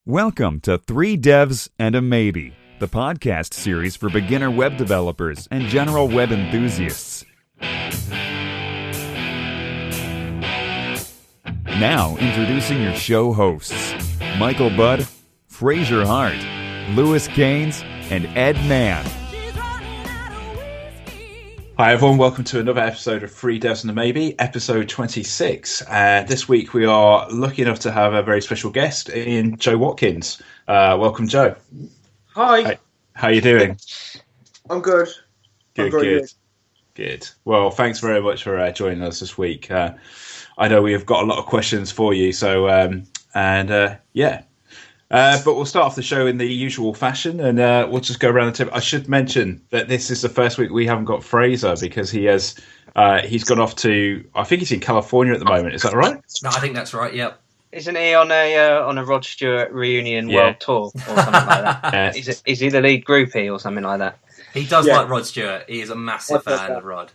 Welcome to Three Devs and a Maybe, the podcast series for beginner web developers and general web enthusiasts. Now, introducing your show hosts, Michael Budd, Fraser Hart, Lewis Gaines, and Ed Mann. Hi everyone, welcome to another episode of Three Devs and a Maybe, episode 26. This week we are lucky enough to have a very special guest in Joe Watkins. Welcome, Joe. Hi. How are you doing? I'm good. Good. Well, thanks very much for joining us this week. I know we have got a lot of questions for you, so but we'll start off the show in the usual fashion, and we'll just go around the table. I should mention that this is the first week we haven't got Fraser because he's gone off to, I think he's in California at the moment. Is that right? No, I think that's right. Yep. Isn't he on a Rod Stewart reunion world tour or something like that? Is he the lead groupie or something like that? He does like Rod Stewart. He is a massive fan of Rod.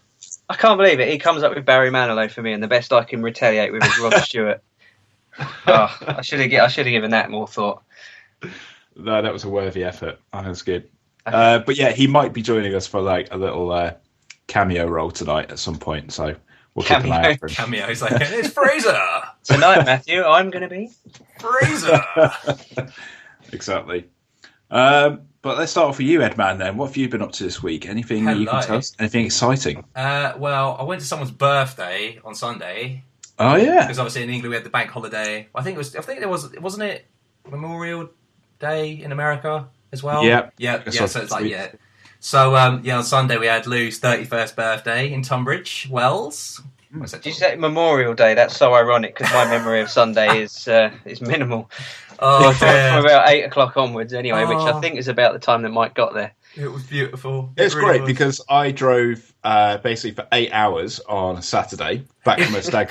I can't believe it. He comes up with Barry Manilow for me, and the best I can retaliate with is Rod Stewart. I should have given that more thought. No, that was a worthy effort. That was good. But yeah, he might be joining us for like a little cameo role tonight at some point. So we'll keep an eye out for him. Cameo. He's like, it's Fraser. Tonight, Matthew, I'm going to be Fraser. Exactly. But let's start off with you, Edman, then. What have you been up to this week? Anything you can tell us? Anything exciting? Well, I went to someone's birthday on Sunday. Oh, yeah. Because obviously in England we had the bank holiday. I think wasn't it Memorial Day in America as well? Yeah. So it's like, yeah. So, on Sunday we had Lou's 31st birthday in Tunbridge Wells. Did you say Memorial Day? That's so ironic because my memory of Sunday is minimal. Oh, from about 8 o'clock onwards anyway, which I think is about the time that Mike got there. It was beautiful. It's really great because I drove basically for 8 hours on a Saturday back from a stag.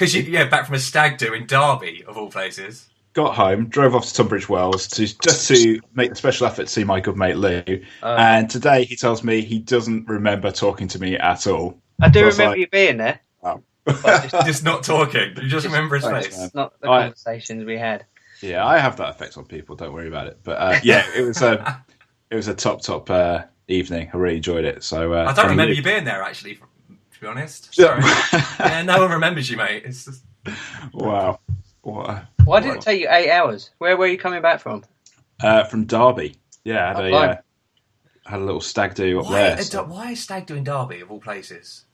Back from a stag do in Derby of all places. Got home, drove off to Tunbridge Wells to make the special effort to see my good mate Lou. And today he tells me he doesn't remember talking to me at all. I do remember you being there. Oh. Just not talking. You just remember his face. It's not the conversations we had. Yeah, I have that effect on people. Don't worry about it. But it was a top evening. I really enjoyed it. So I don't remember you being there actually. To be honest, sorry. No one remembers you, mate. It's just... Wow. Why did it take you 8 hours? Where were you coming back from? From Derby. Yeah, I had a little stag do up there. Why is stag do in Derby of all places?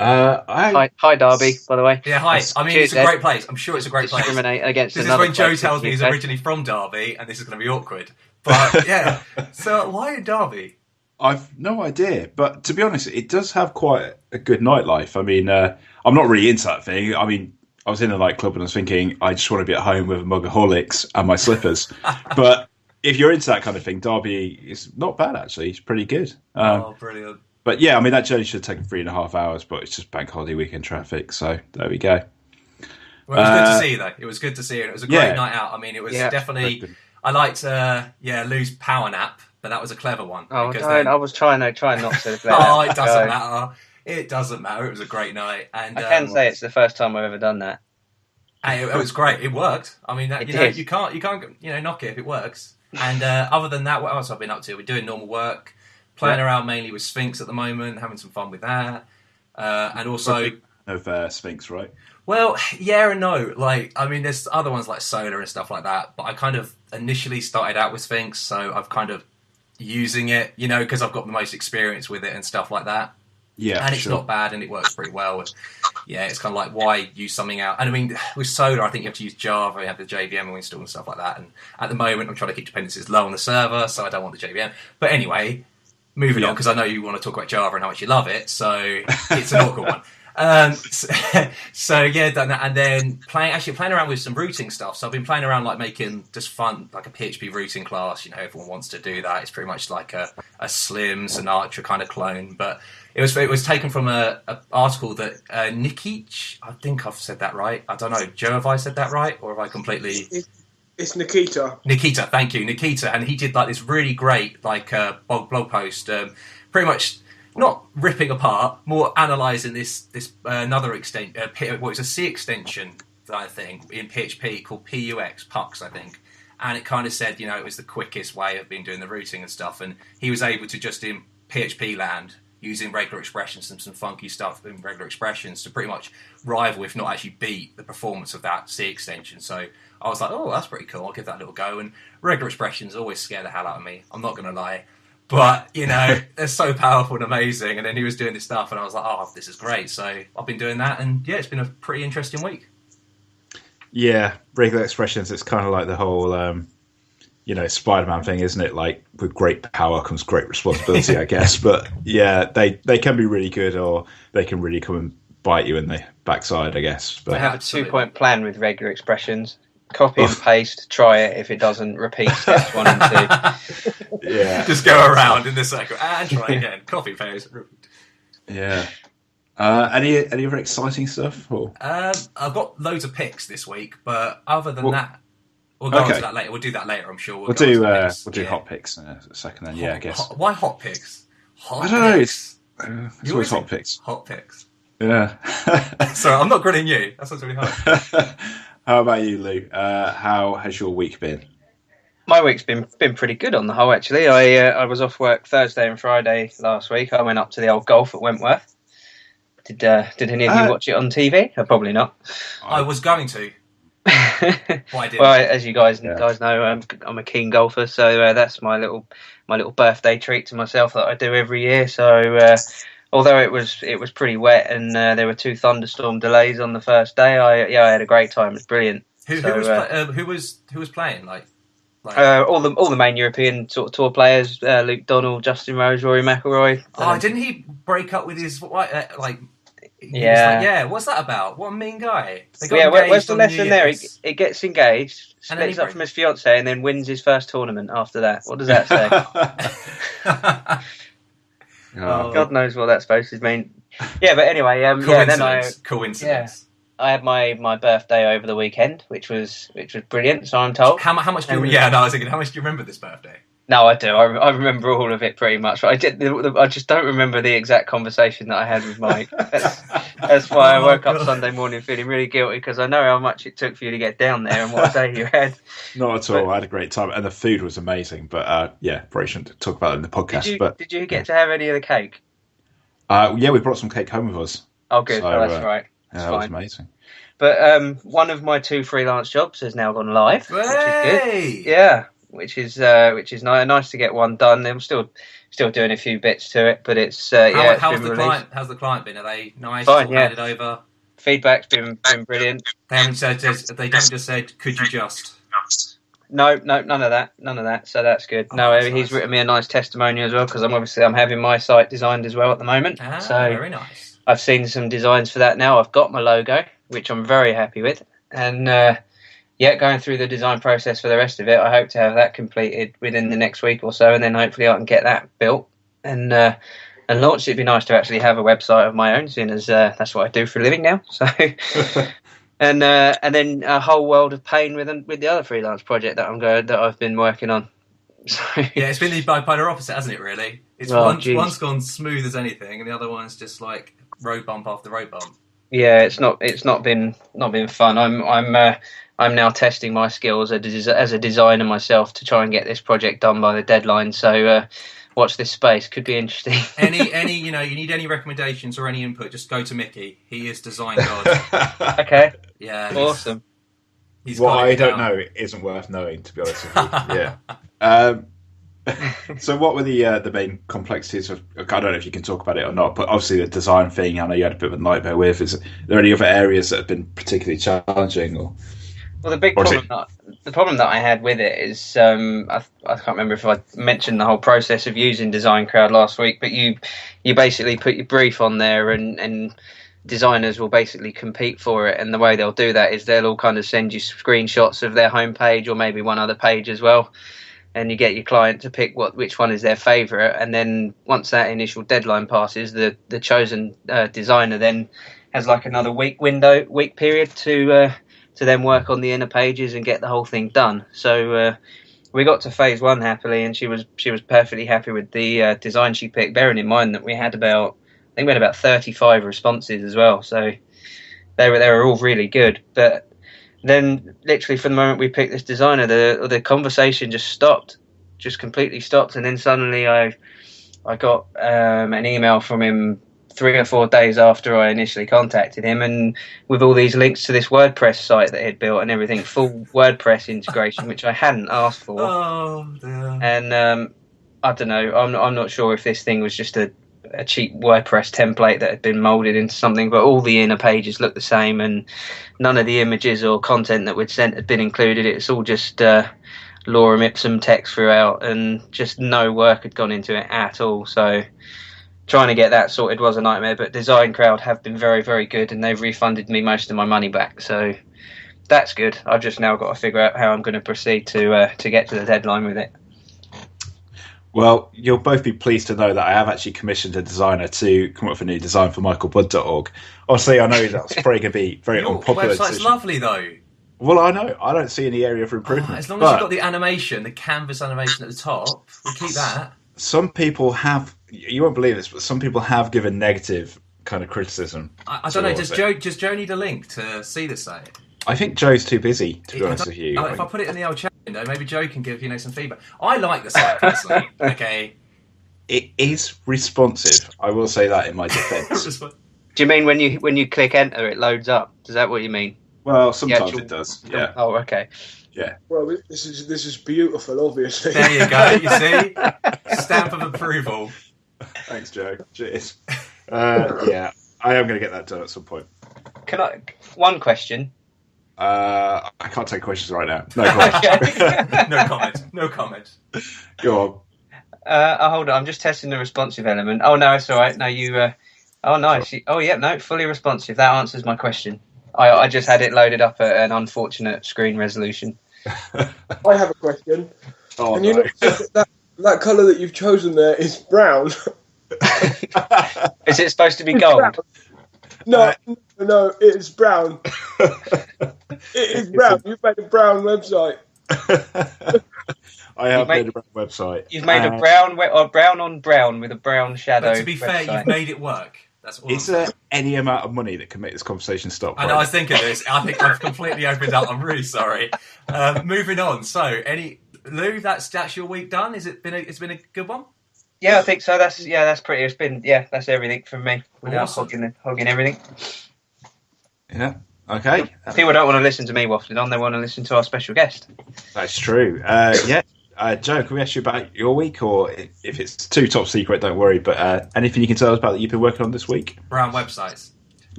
Hi Derby, by the way. Yeah, hi. I mean, it's a great place. I'm sure it's a great place. Discriminate against this is when Joe tells me he's originally from Derby, and this is going to be awkward. But yeah, so why Derby? I've no idea, but to be honest, it does have quite a good nightlife. I mean, I'm not really into that thing. I mean, I was in a nightclub and I was thinking, I just want to be at home with a mug of Horlicks and my slippers. But if you're into that kind of thing, Derby is not bad, actually. It's pretty good. Brilliant. But yeah, I mean, that journey should have taken 3.5 hours, but it's just bank holiday weekend traffic. So there we go. Well, it was good to see, though. It was good to see. And it was a great night out. I mean, it was definitely... I liked, Lou's power nap, but that was a clever one. Oh, I was trying not to. It doesn't matter. It doesn't matter. It was a great night, and I can say it's the first time I've ever done that. And it was great. It worked. I mean, you can't knock it if it works. And other than that, what else I've been up to? We're doing normal work, playing around mainly with Sphinx at the moment, having some fun with that, and also of Sphinx, right? Well, yeah and no. Like, I mean, there's other ones like Solar and stuff like that, but I kind of initially started out with Sphinx, so I've kind of using it, because I've got the most experience with it and stuff like that. Yeah, and it's not bad, and it works pretty well. And yeah, it's kind of like, why use something out? And I mean, with Solar, I think you have to use Java, you have the JVM install and stuff like that. And at the moment, I'm trying to keep dependencies low on the server, so I don't want the JVM. But anyway, moving on, because I know you want to talk about Java and how much you love it, so it's an awkward one. So yeah, done that, and then playing around with some routing stuff. So I've been playing around like making just fun, like a PHP routing class. Everyone wants to do that. It's pretty much like a slim Sinatra kind of clone, but it was taken from a article that Nikich, I think I've said that right. I don't know, Joe, have I said that right, or have I completely? It's Nikita. Nikita, thank you, Nikita, and he did like this really great like blog post, pretty much. Not ripping apart, more analysing this another extent. It's a C extension, I think, in PHP called PUX, I think, and it kind of said, you know, it was the quickest way of doing the routing and stuff, and he was able to just in PHP land using regular expressions and some funky stuff in regular expressions to pretty much rival, if not actually beat, the performance of that C extension. So I was like, oh, that's pretty cool. I'll give that a little go. And regular expressions always scare the hell out of me. I'm not going to lie. But, you know, they're so powerful and amazing. And then he was doing this stuff and I was like, oh, this is great. So I've been doing that. And yeah, it's been a pretty interesting week. Yeah, regular expressions, it's kind of like the whole, Spider-Man thing, isn't it? Like, with great power comes great responsibility, I guess. But yeah, they can be really good, or they can really come and bite you in the backside, I guess. But I have a 2-point plan with regular expressions. Copy and paste, try it. If it doesn't, repeat steps 1 and 2. Yeah. Just go around in the circle and try again. Copy, paste, repeat. Yeah. Any other exciting stuff? Or? I've got loads of picks this week, but other than that, we'll go on to that later. We'll do that later, I'm sure. We'll do hot picks in a second then. I guess. Why hot picks? I don't know. It's always hot picks. Hot picks. Yeah. Sorry, I'm not grilling you. That sounds really hard. How about you, Lou? How has your week been? My week's been pretty good on the whole, actually. I was off work Thursday and Friday last week. I went up to the old golf at Wentworth. Did any of you watch it on TV? Probably not. I was going to. But I didn't. Well, as you guys know, I'm a keen golfer, so that's my little birthday treat to myself that I do every year. So although it was pretty wet and there were 2 thunderstorm delays on the first day, I had a great time. It was brilliant. Who was playing? Like all the main European sort of tour players: Luke Donald, Justin Rose, Rory McIlroy. Didn't he break up with his Yeah. What's that about? What a mean guy. Where's the lesson there? He gets engaged, splits up from his fiancée, and then wins his first tournament after that. What does that say? God knows what that's supposed to mean. Yeah, but anyway, coincidence. I had my birthday over the weekend, which was brilliant. So I'm told. How much do you? Yeah, no, I was thinking, how much do you remember this birthday? No, I do. I remember all of it pretty much. I just don't remember the exact conversation that I had with Mike. That's why I woke up Sunday morning feeling really guilty, because I know how much it took for you to get down there and what a day you had. Not at all. I had a great time, and the food was amazing. But probably shouldn't talk about it in the podcast. Did you get to have any of the cake? Yeah, we brought some cake home with us. Oh, good. So, that's right. That was amazing. But one of my 2 freelance jobs has now gone live, which is good. Yeah. Which is nice to get one done. I'm still doing a few bits to it, but it's how's the client been? Are they nice? Fine, yeah. Handed over? Feedback's been brilliant. They haven't just said, could you just? No, none of that. So that's good. He's written me a nice testimonial as well, because I'm having my site designed as well at the moment. So very nice. I've seen some designs for that now. I've got my logo, which I'm very happy with, and. Going through the design process for the rest of it. I hope to have that completed within the next week or so, and then hopefully I can get that built and launched. It'd be nice to actually have a website of my own, seeing as that's what I do for a living now. So, and then a whole world of pain with the other freelance project that I've been working on. So, yeah, it's been the bipolar opposite, hasn't it? Really, it's one's gone smooth as anything, and the other one's just like road bump after road bump. Yeah, it's not been fun. I'm now testing my skills as a designer myself to try and get this project done by the deadline. So watch this space. Could be interesting. any you need any recommendations or any input, just go to Mickey. He is design god. Okay. Yeah. Awesome. What I don't know isn't worth knowing, to be honest with you. Yeah. So what were the main complexities of? I don't know if you can talk about it or not, but obviously the design thing, I know you had a bit of a nightmare with. Is there any other areas that have been particularly challenging? Or well, the problem that I had with it is I can't remember if I mentioned the whole process of using Design Crowd last week, but you basically put your brief on there and designers will basically compete for it, and the way they'll do that is they'll all kind of send you screenshots of their homepage or maybe one other page as well. And you get your client to pick which one is their favourite, and then once that initial deadline passes, the chosen designer then has like another week period to then work on the inner pages and get the whole thing done. So we got to phase 1 happily, and she was perfectly happy with the design she picked. Bearing in mind that we had about 35 responses as well, so they were all really good, but. then literally from the moment we picked this designer, the conversation just stopped, just completely stopped. And then suddenly I got an email from him 3 or 4 days after I initially contacted him, and with all these links to this WordPress site that he'd built and everything, full WordPress integration, which I hadn't asked for. Oh dear. And I don't know. I'm not sure if this thing was just a cheap WordPress template that had been molded into something, but all the inner pages looked the same, and none of the images or content that we'd sent had been included. It's all just lorem ipsum text throughout, and just no work had gone into it at all. So trying to get that sorted was a nightmare, but Design Crowd have been very, very good, and they've refunded me most of my money back. So that's good. I've just now got to figure out how I'm going to proceed to get to the deadline with it. Well, you'll both be pleased to know that I have actually commissioned a designer to come up with a new design for michaelbudd.org. Obviously, I know that's probably going to be very Your unpopular. website's decision. Lovely, though. Well, I know. I don't see any area for improvement. As long as you've got the animation, the canvas animation at the top, we keep that. Some people have, you won't believe this, but some people have given negative kind of criticism. I don't know, does Joe need a link to see the site? I think Joe's too busy, to be honest with you. If I put it in the old chat window, maybe Joe can give some feedback. I like the site personally. Okay. It is responsive. I will say that in my defence. Do you mean when you click enter, it loads up? Is that what you mean? Well, sometimes it does. Yeah. Oh, okay. Yeah. Well, this is beautiful, obviously. There you go. You see, stamp of approval. Thanks, Joe. Cheers. Yeah, I am going to get that done at some point. Can I? One question. I can't take questions right now. No comment. No comment. No comment. Go Hold on. I'm just testing the responsive element. Oh no, it's all right. No, you. Oh nice. Oh yeah, no, fully responsive. That answers my question. I just had it loaded up at an unfortunate screen resolution. I have a question. Oh, and you know that colour that you've chosen there is brown. Is it supposed to be gold? No, it's brown. It is brown. You've made a brown website. I have made a brown website. You've made a brown brown on brown with a brown shadow. But to be fair, you've made it work. That's all. Is there any amount of money that can make this conversation stop? I know. I was thinking this. I think I've completely opened up. I'm really sorry. Moving on. So, Lou, that's your week done. It's been a good one. Yeah, I think so. That's pretty. It's been that's everything from me. Without Awesome. hogging everything. Yeah. Okay. People don't want to listen to me waffling on. They want to listen to our special guest. That's true. Yeah. Joe, can we ask you about your week, or if it's too top secret, don't worry. But anything you can tell us about that you've been working on this week? Brown websites.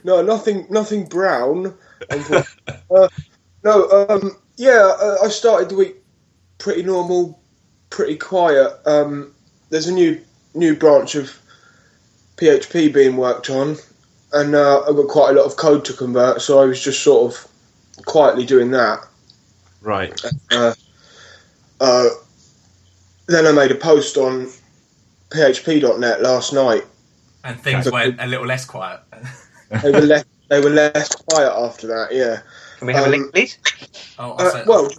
No, nothing brown. I started the week pretty normal, pretty quiet. There's a new branch of PHP being worked on, and I've got quite a lot of code to convert, so I was just sort of quietly doing that. Right. Then I made a post on PHP.net last night. And things went a little less quiet. They were less quiet after that, yeah. Can we have a link, please? Well,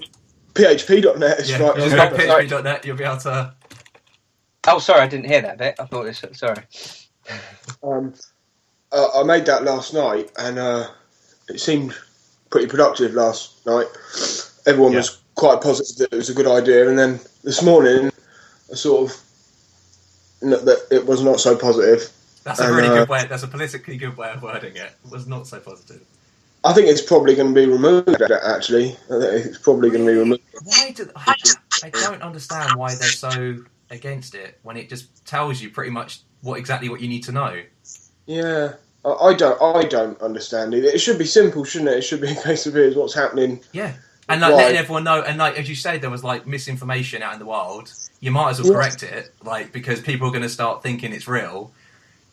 PHP.net is right. Just go PHP.net, you'll be able to... Oh, sorry, I didn't hear that bit. I thought this... Sorry. I made that last night, and it seemed pretty productive last night. Everyone was quite positive that it was a good idea, and then this morning, I sort of... that it was not so positive. That's a really good way. That's a politically good way of wording it. It was not so positive. I think it's probably going to be removed, actually. I think it's probably going to be removed. I don't understand why they're so against it when it just tells you pretty much exactly what you need to know. Yeah, I don't understand it. It should be simple, shouldn't it? It should be a case of here's what's happening. Yeah. And letting everyone know, and as you say, there was misinformation out in the wild. You might as well correct it, because people are going to start thinking it's real.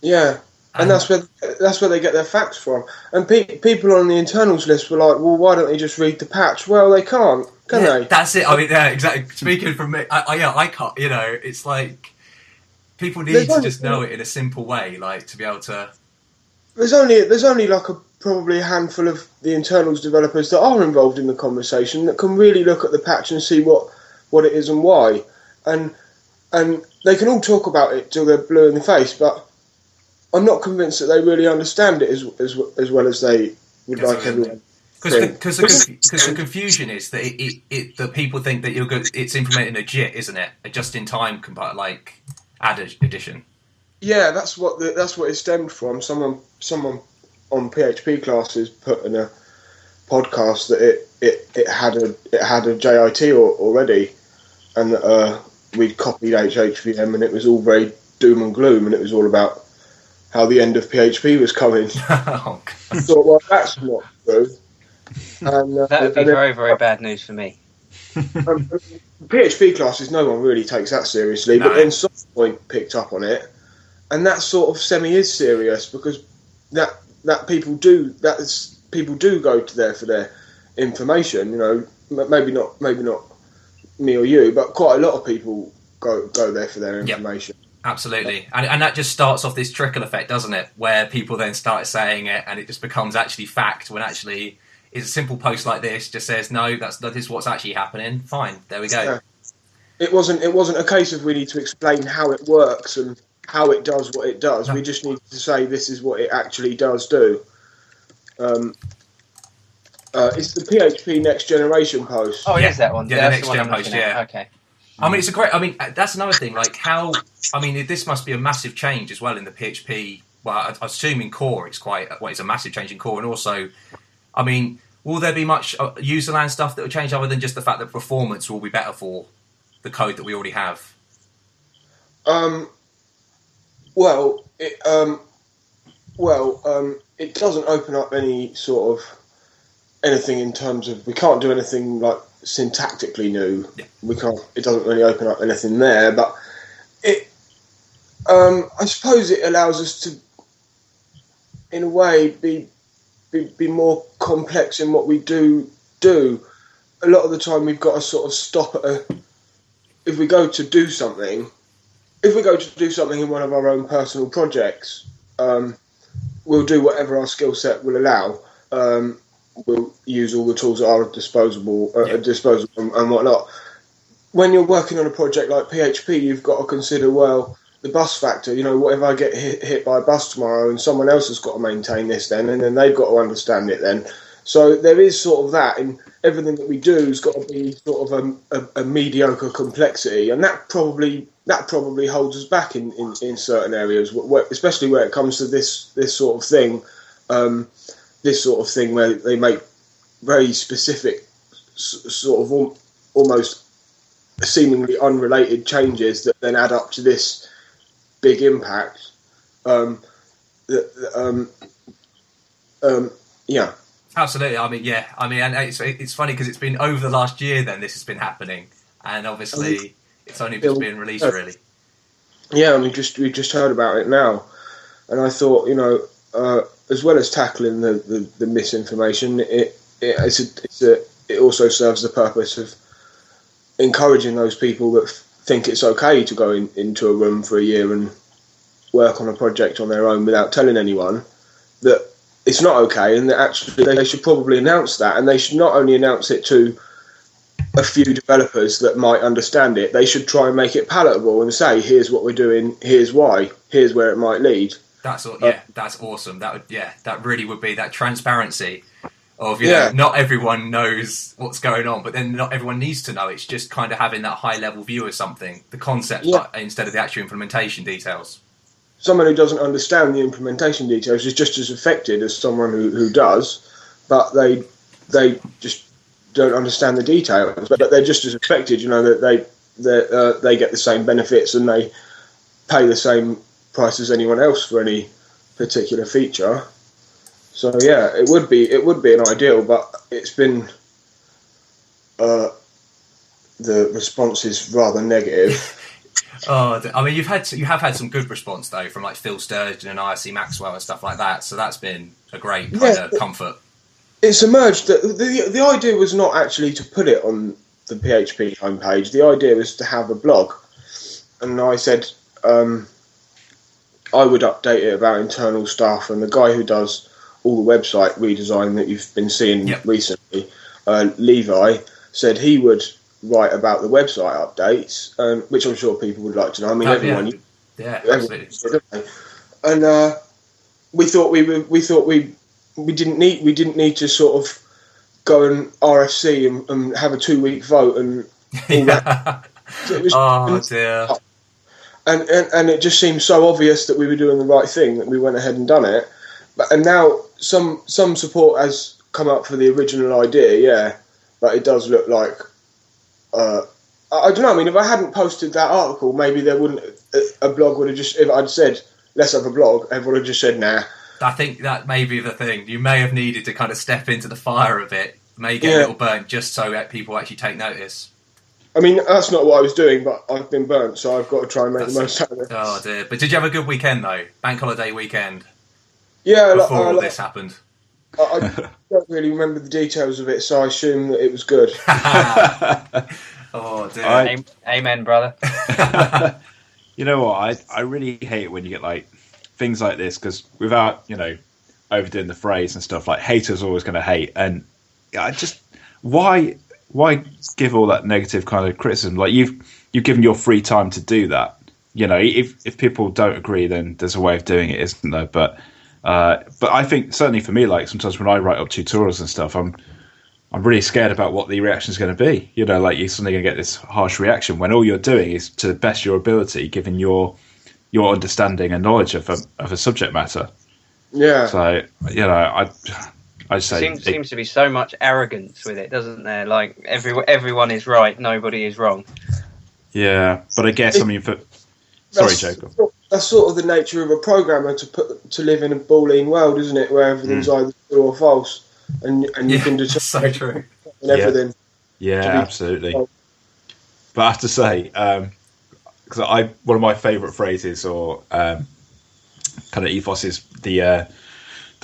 Yeah, and that's where they get their facts from. And people on the internals list were like, "Well, why don't they just read the patch?" Well, they can't, can they? That's it. I mean, yeah, exactly. Speaking from me, I can't. You know, it's like people need to just know it in a simple way, to be able to. There's only probably a handful of the internals developers that are involved in the conversation that can really look at the patch and see what it is and why. And they can all talk about it till they're blue in the face, but I'm not convinced that they really understand it as well as they would like everyone. Because the confusion is that that people think that it's implementing a JIT, isn't it? A just-in-time addition. Yeah, that's what it stemmed from. Someone on PHP classes put in a podcast that it had a JIT already, and we'd copied HHVM, and it was all very doom and gloom, and it was all about how the end of PHP was coming. Oh, I thought, well, that's not true. And, that would be very, very bad news for me. PHP classes, no one really takes that seriously, but then SoftPoint picked up on it, and that sort of is serious, because that people do go to there for their information. You know, maybe not me or you, but quite a lot of people go there for their information. Yep. Absolutely, and that just starts off this trickle effect, doesn't it? Where people then start saying it, and it just becomes actually fact, when actually it's a simple post like this just says, no, this is what's actually happening. Fine, there we go. Yeah. It wasn't a case of we need to explain how it works and how it does what it does. No. We just need to say this is what it actually does do. It's the PHP Next Generation post. Oh, yes, that one. Yeah, the Next Gen post. Yeah. Okay. I mean, it's a great. I mean, that's another thing. Like how. I mean, this must be a massive change as well in the PHP. Well, I assume in core it's it's a massive change in core, and also, I mean, will there be much userland stuff that will change other than just the fact that performance will be better for the code that we already have? It doesn't open up any sort of anything in terms of, we can't do anything like syntactically new. Yeah. It doesn't really open up anything there, but I suppose it allows us to, in a way, be more complex in what we do. A lot of the time we've got to sort of stop at if we go to do something in one of our own personal projects, we'll do whatever our skill set will allow. We'll use all the tools at our disposal and whatnot. When you're working on a project like PHP, you've got to consider, well, the bus factor. You know, what if I get hit by a bus tomorrow and someone else has got to maintain this then, and then they've got to understand it then. So there is sort of that, and everything that we do has got to be sort of a mediocre complexity, and that probably holds us back in certain areas, especially where it comes to this sort of thing. This sort of thing where they make very specific, sort of almost seemingly unrelated changes that then add up to this big impact. Yeah. Absolutely. I mean, and it's funny because it's been over the last year. Then this has been happening, and obviously it's only just been released, really. Yeah, and we just heard about it now, and I thought, you know, as well as tackling the misinformation, it also serves the purpose of encouraging those people that think it's okay to go into a room for a year and work on a project on their own without telling anyone that it's not okay, and that actually they should probably announce that, and they should not only announce it to a few developers that might understand it, they should try and make it palatable and say, here's what we're doing, here's why, here's where it might lead. That's awesome. That really would be that transparency of, you know, not everyone knows what's going on, but then not everyone needs to know. It's just kind of having that high level view of something, the concept, instead of the actual implementation details. Someone who doesn't understand the implementation details is just as affected as someone who does, but they just don't understand the details. But they're just as affected, you know, that they get the same benefits and they pay the same price as anyone else for any particular feature. So yeah, it would be an ideal, but it's been the response is rather negative. Oh, I mean, you have had some good response though from like Phil Sturgeon and IRC Maxwell and stuff like that. So that's been a great kind of comfort. It's emerged that the idea was not actually to put it on the PHP homepage. The idea was to have a blog, and I said I would update it about internal stuff. And the guy who does all the website redesign that you've been seeing recently, Levi, said he would write about the website updates, which I'm sure people would like to know. I mean, everyone, absolutely. And we thought we'd we didn't need to sort of go and RFC and have a 2-week vote and all that. So it was, dear. And it just seemed so obvious that we were doing the right thing that we went ahead and done it. And now some support has come up for the original idea, yeah, but it does look like I don't know. I mean, if I hadn't posted that article, maybe there wouldn't a blog would have just. If I'd said let's have a blog, everyone would have just said nah. I think that may be the thing. You may have needed to kind of step into the fire a bit, may get a little burnt, just so that people actually take notice. I mean, that's not what I was doing, but I've been burnt, so I've got to try and make the most out of it. Oh dear! But did you have a good weekend though? Bank holiday weekend. Yeah, before all this happened. I don't really remember the details of it, so I assume that it was good. Oh dear! Amen, brother. You know what? I really hate it when you get like things like this, because without overdoing the phrase and stuff, like haters are always going to hate, and I just why give all that negative kind of criticism? Like you've given your free time to do that. If people don't agree, then there's a way of doing it, isn't there? But I think certainly for me, like sometimes when I write up tutorials and stuff, I'm really scared about what the reaction is going to be. Like you're suddenly going to get this harsh reaction when all you're doing is to the best of your ability, given your understanding and knowledge of a subject matter. Yeah. So I say seems to be so much arrogance with it, doesn't there? Like everyone is right, nobody is wrong. Yeah, but I guess sorry, Jacob. That's sort of the nature of a programmer to live in a Boolean world, isn't it? Where everything's either true or false. And you can determine so true. everything. Yeah, absolutely. But I have to say, because one of my favourite phrases or kind of ethos is the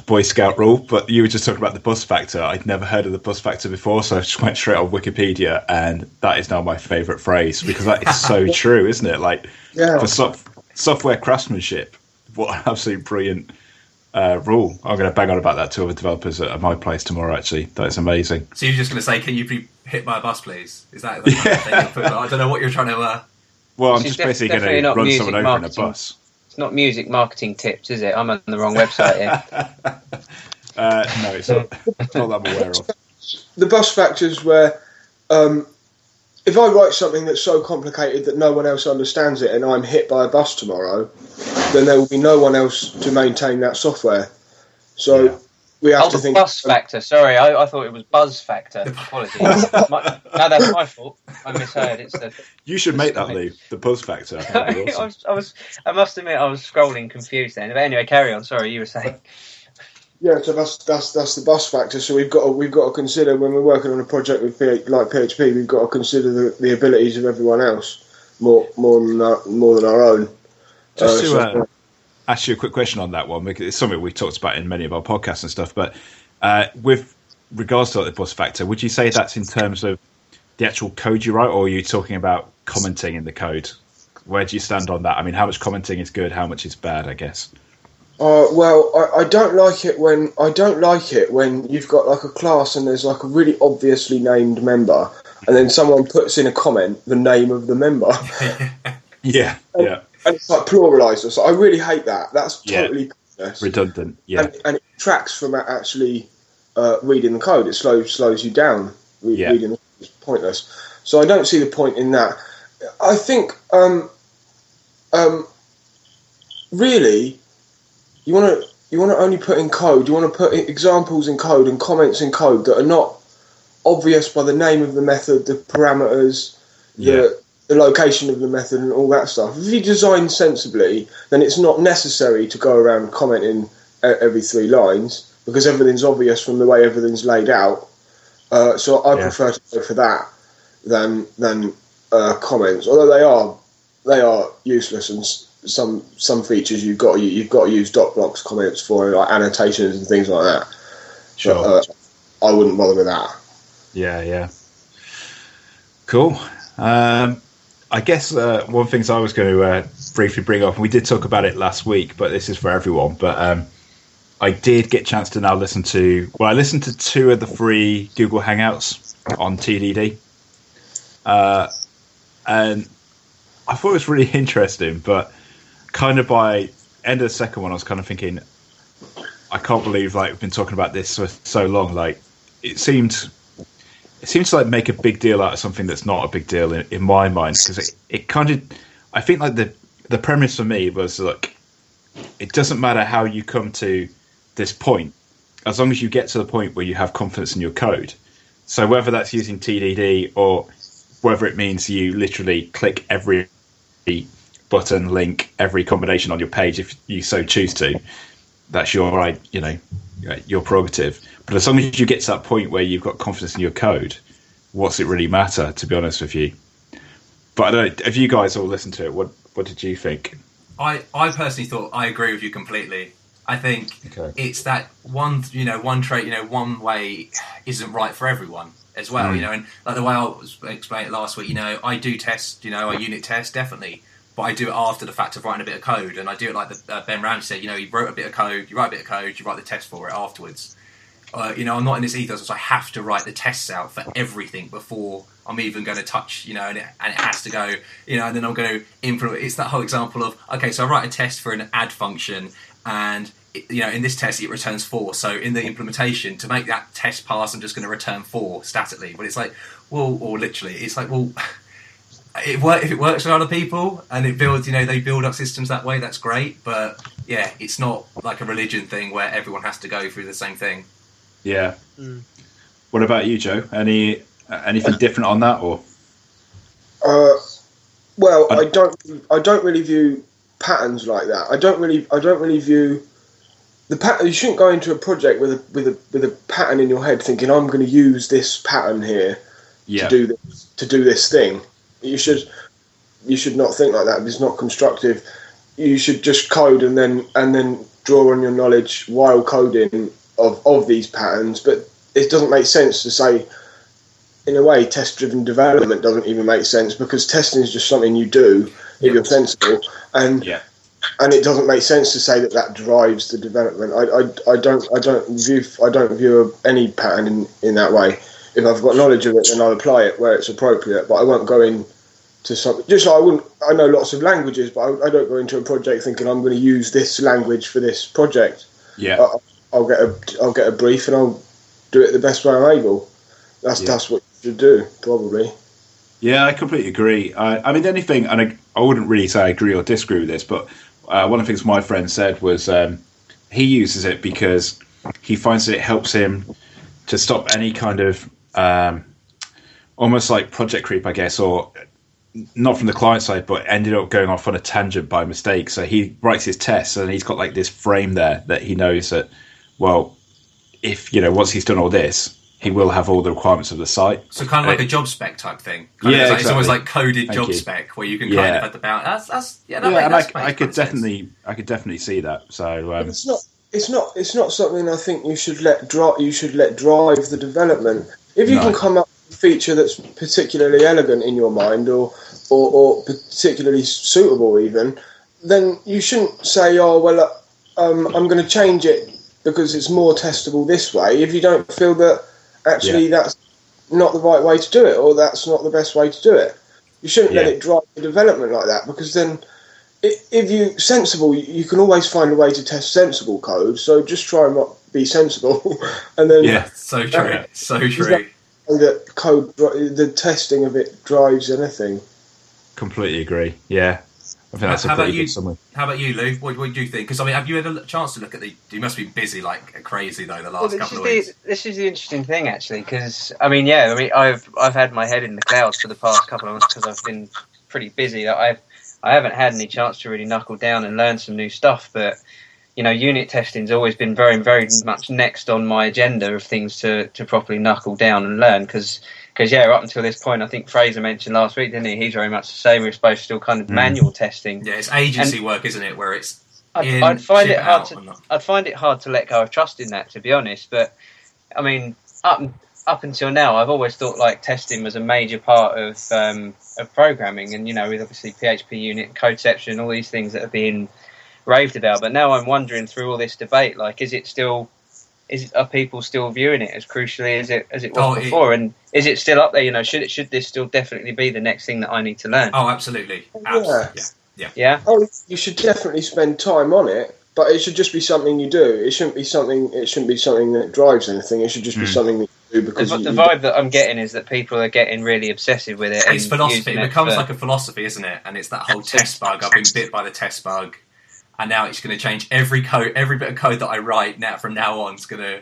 Boy Scout rule. But you were just talking about the bus factor. I'd never heard of the bus factor before, so I just went straight on Wikipedia, and that is now my favourite phrase because that is so true, isn't it? Like for software craftsmanship, what an absolute brilliant rule. I'm going to bang on about that to other developers at my place tomorrow, actually. That's amazing. So you're just going to say, can you be hit by a bus, please? Is that the kind of thing you're putting? I don't know what you're trying to... Well, I'm just basically going to run someone over in a bus. It's not music marketing tips, is it? I'm on the wrong website here. No, it's not. It's not that I'm aware of. The bus factors where if I write something that's so complicated that no one else understands it and I'm hit by a bus tomorrow, then there will be no one else to maintain that software. So we have to think... bus factor, sorry, I thought it was buzz factor. Apologies. No, that's my fault. I misheard. You should make that, Lee, the buzz factor. I must admit, I was scrolling confused then. But anyway, carry on. Sorry, you were saying... Yeah, so that's the bus factor. So we've got to consider when we're working on a project with like PHP, we've got to consider the abilities of everyone else more than our own. Just to ask you a quick question on that one, because it's something we've talked about in many of our podcasts and stuff. But with regards to the bus factor, would you say that's in terms of the actual code you write, or are you talking about commenting in the code? Where do you stand on that? I mean, how much commenting is good, how much is bad, I guess? Well, I don't like it when you've got like a class and there's like a really obviously named member, and then someone puts in a comment the name of the member. Yeah. And it's like pluralised. So I really hate that. That's totally pointless. Redundant. Yeah, and it detracts from actually reading the code. It slows you down. Reading is pointless. So I don't see the point in that. I think really. You want to only put in code. You want to put examples in code and comments in code that are not obvious by the name of the method, the parameters, the location of the method, and all that stuff. If you design sensibly, then it's not necessary to go around commenting every 3 lines because everything's obvious from the way everything's laid out. So I prefer to go for that than comments, although they are useless and. Some features you've got to use doc blocks comments for, like annotations and things like that. Sure. But, I wouldn't bother with that. Yeah. Cool. I guess one thing I was going to briefly bring up, and we did talk about it last week, but this is for everyone. But I did get a chance to now listen to. Well, I listened to 2 of the 3 Google Hangouts on TDD, and I thought it was really interesting, but. Kind of by end of the second one, I was kind of thinking, I can't believe like we've been talking about this for so long. Like it seems to like make a big deal out of something that's not a big deal in my mind, because it kind of, I think like the premise for me was, look, it doesn't matter how you come to this point, as long as you get to the point where you have confidence in your code. So whether that's using TDD or whether it means you literally click every button, link, every combination on your page if you so choose to, that's your prerogative. But as long as you get to that point where you've got confidence in your code, what's it really matter, to be honest with you? But I don't know, have you guys all listened to it? What did you think? I personally thought, I agree with you completely. I think it's that one trait, one way isn't right for everyone as well, and like the way I was explaining it last week, I do test, I unit test, definitely, but I do it after the fact of writing a bit of code, and I do it like Ben Ramsey said, you wrote a bit of code, you write a bit of code, you write the test for it afterwards. I'm not in this ethos, so I have to write the tests out for everything before I'm even going to touch, and it has to go, and then I'm going to implement. It's that whole example of, okay, so I write a test for an add function, and in this test it returns 4. So in the implementation, to make that test pass, I'm just going to return 4 statically. But it's like, well, or literally, it's like, well, if it works for other people and it builds, they build up systems that way, that's great. But yeah, it's not like a religion thing where everyone has to go through the same thing. Yeah. What about you, Joe? Anything different on that, or? Well, I don't really view patterns like that. I don't really view the pattern. You shouldn't go into a project with a pattern in your head, thinking I'm going to use this pattern here to do this thing. You should not think like that. It's not constructive. You should just code and then draw on your knowledge while coding of these patterns. But it doesn't make sense to say, in a way, test-driven development doesn't even make sense, because testing is just something you do if you're sensible, and it doesn't make sense to say that drives the development. I don't view any pattern in that way. If I've got knowledge of it, then I'll apply it where it's appropriate, but I won't go into something. Just like I know lots of languages, but I don't go into a project thinking I'm going to use this language for this project. Yeah. I'll get a brief and I'll do it the best way I'm able. That's what you should do, probably. Yeah, I completely agree. I mean, anything, and I wouldn't really say I agree or disagree with this, but one of the things my friend said was he uses it because he finds that it helps him to stop any kind of almost like project creep, I guess, or not from the client side, but ended up going off on a tangent by mistake. So he writes his tests and he's got like this frame there that he knows that, well, if, once he's done all this, he will have all the requirements of the site. So kind of like a job spec type thing. It's almost like coded job spec where you can kind of add the bounce. I could definitely see that. So it's not something I think you should let drive the development. If you can come up with a feature that's particularly elegant in your mind or particularly suitable even, then you shouldn't say, I'm going to change it because it's more testable this way, if you don't feel that actually that's not the right way to do it, or that's not the best way to do it. You shouldn't let it drive the development like that, because then if you're sensible, you can always find a way to test sensible code, so just try and not be sensible. And then so true. That code, the testing of it drives anything. Completely agree. Yeah. I think that's a pretty good summary. How about you, Lou? What do you think? Because have you had a chance to look at you must be busy like crazy though the last couple of weeks. This is the interesting thing actually, because I've had my head in the clouds for the past couple of months because I've been pretty busy. I haven't had any chance to really knuckle down and learn some new stuff. But unit testing's always been very, very much next on my agenda of things to properly knuckle down and learn. Because up until this point, I think Fraser mentioned last week, didn't he? He's very much the same. We're supposed to still kind of manual testing. Yeah, it's agency work, isn't it? Where it's I'd find it hard to let go of trust in that, to be honest. But I mean, up until now, I've always thought like testing was a major part of programming, and with obviously PHP unit, codeception, all these things that are being raved about. But now I'm wondering through all this debate, like, are people still viewing it as crucially as it was before? And is it still up there? Should this still definitely be the next thing that I need to learn? Oh, absolutely. Yeah. Oh, you should definitely spend time on it. but it should just be something you do. It shouldn't be something that drives anything. It should just be something that you do because the vibe that I'm getting is that people are getting really obsessive with it. It's philosophy. It becomes like a philosophy, isn't it? And it's that whole test bug. I've been bit by the test bug, and now it's going to change every bit of code that I write now from now on. It's going to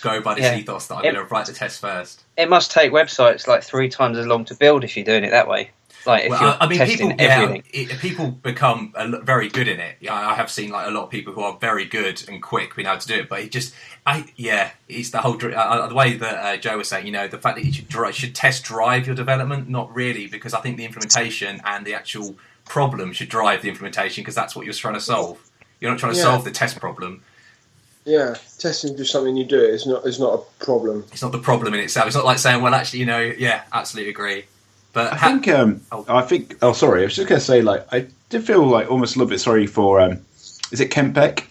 go by this ethos that I'm going to write the test first. It must take websites like 3 times as long to build if you're doing it that way. Like if you're testing everything. People become very good in it. I have seen like a lot of people who are very good and quick being able to do it, but it's the whole the way that Joe was saying. The fact that you should test drive your development, not really, because I think the implementation and the actual problem should drive the implementation because that's what you're trying to solve. You're not trying to solve the test problem. Yeah, testing is just something you do. It's not a problem. It's not the problem in itself. It's not like saying, well, actually, absolutely agree. But I think. Oh, sorry. I was just going to say, like, I did feel like almost a little bit sorry for. Is it Kent Beck?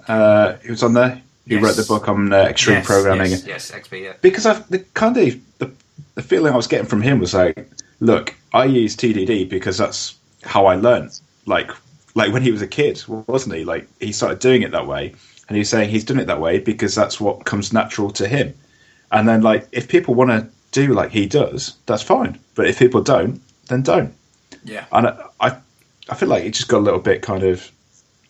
Who was on there? Who wrote the book on extreme programming? Yes, XP. Yeah. Because the feeling I was getting from him was like, look, I use TDD because that's how I learned. Like when he was a kid, wasn't he? Like he started doing it that way, and he's saying he's done it that way because that's what comes natural to him. And then, like, if people want to do like he does, that's fine. But if people don't, then don't. Yeah. And I feel like it just got a little bit kind of,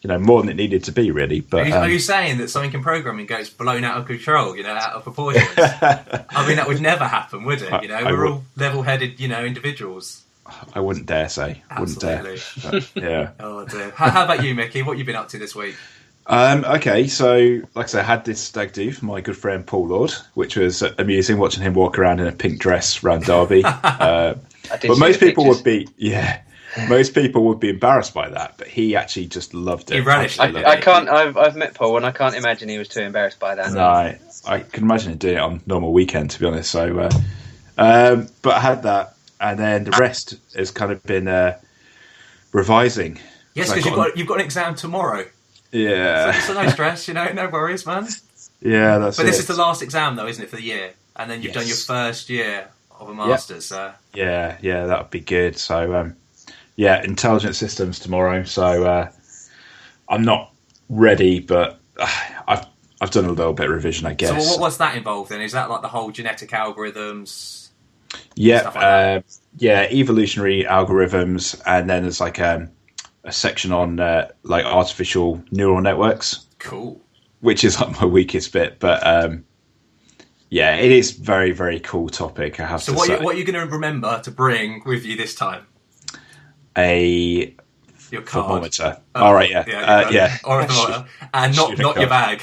more than it needed to be, really. But are you saying that something in programming gets blown out of control, out of proportions? I mean, that would never happen, would it? We're all level-headed, individuals. I wouldn't dare say. Absolutely. Wouldn't dare. Yeah. Oh dear. How about you, Mickey? What have you been up to this week? Okay, so like I said, I had this stag do for my good friend Paul Lord, which was amusing watching him walk around in a pink dress around Derby. But most people would be embarrassed by that, but he actually just loved it. He relished it. I've met Paul, and I can't imagine he was too embarrassed by that. No, I can imagine him doing it on normal weekend, to be honest. So, but I had that, and then the rest has kind of been revising. Yes, because you've got an exam tomorrow. Yeah. So no stress, no worries, man. Yeah, that's it. But this is the last exam, though, isn't it, for the year? And then you've done your first year of a master's. So. Yeah, that would be good. So, intelligent systems tomorrow. So, I'm not ready, but I've done a little bit of revision, I guess. So, what's that involved then? Is that like the whole genetic algorithms? Yeah, evolutionary algorithms, and then there's like a section on like artificial neural networks. Cool. Which is like my weakest bit, but it is very, very cool topic. I have to say. So what are you going to remember to bring with you this time? Your card. thermometer. All right, yeah. Or a thermometer, and not your bag.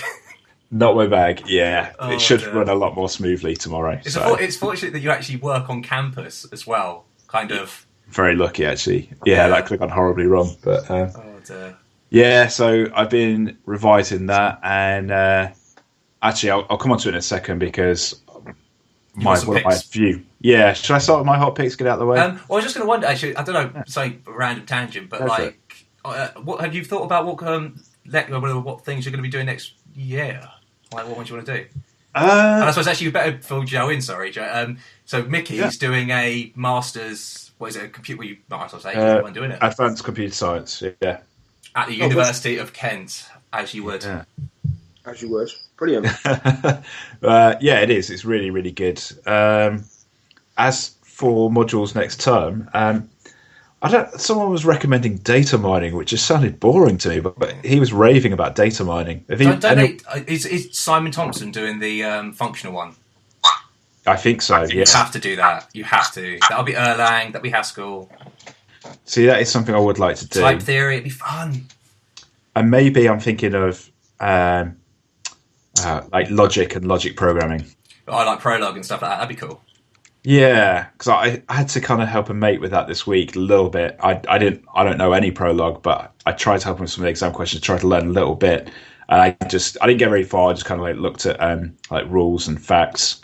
Not my bag. Yeah, it should run a lot more smoothly tomorrow. It's fortunate that you actually work on campus as well. Kind of. Very lucky, actually. Yeah, that could have gone horribly wrong, but dear. Yeah. So I've been revising that, and actually, I'll come on to it in a second because my view. Yeah, should I start with my hot picks? Get out of the way. Well, I was just going to wonder. Actually, I don't know. Say a random tangent, but what have you thought about? What things you're going to be doing next year? Like, what ones you want to do? And I suppose actually you better fill Joe in. Sorry, Joe. So Mickey's doing a master's. What is it? A computer? You might as well say you're the one doing it. Advanced computer science. Yeah. At the University of Kent, as you would. Yeah. As you would. Brilliant. It is. It's really, really good. As for modules next term, someone was recommending data mining, which just sounded boring to me, but he was raving about data mining. Is Simon Thompson doing the functional one? I think so, You have to do that. You have to. That'll be Erlang, that'll be Haskell. See, that is something I would like to do. Type theory, it'd be fun. And maybe I'm thinking of like logic and logic programming. I like Prolog and stuff like that. That'd be cool. Yeah, because I had to kind of help a mate with that this week a little bit. I don't know any Prolog, but I tried to help him with some of the exam questions, tried to learn a little bit. And I didn't get very far. I just kind of like looked at like rules and facts.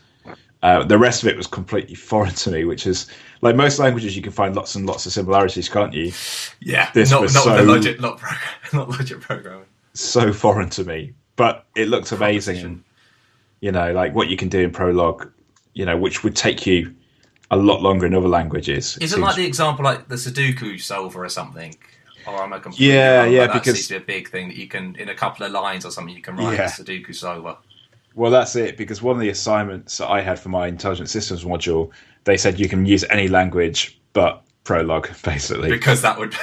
The rest of it was completely foreign to me, which is like most languages, you can find lots and lots of similarities, can't you? Yeah, not the logic, not logic programming. So foreign to me, but it looked amazing. And, like what you can do in Prolog, which would take you a lot longer in other languages. Isn't like the example like the Sudoku solver or something? Or am I completely wrong? That because seems to be a big thing that you can, in a couple of lines or something, you can write a Sudoku solver. Well, that's it, because one of the assignments that I had for my Intelligent Systems module, they said you can use any language but Prolog, basically. Because that would...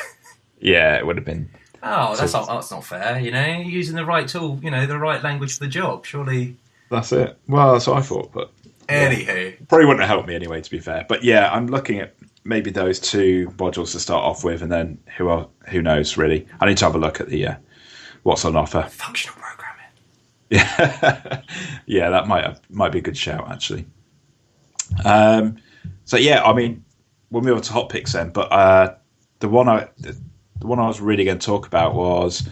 Yeah, it would have been... Oh, that's not fair, you know? You're using the right tool, you know, the right language for the job, surely... That's it. Well, that's what I thought, but... Anywho. Probably wouldn't have helped me anyway, to be fair. But yeah, I'm looking at maybe those two modules to start off with, and then who knows, really. I need to have a look at the what's on offer. Functional programming. Yeah, that might be a good shout, actually. So yeah, I mean, we'll move on to hot picks then. But the one I was really going to talk about was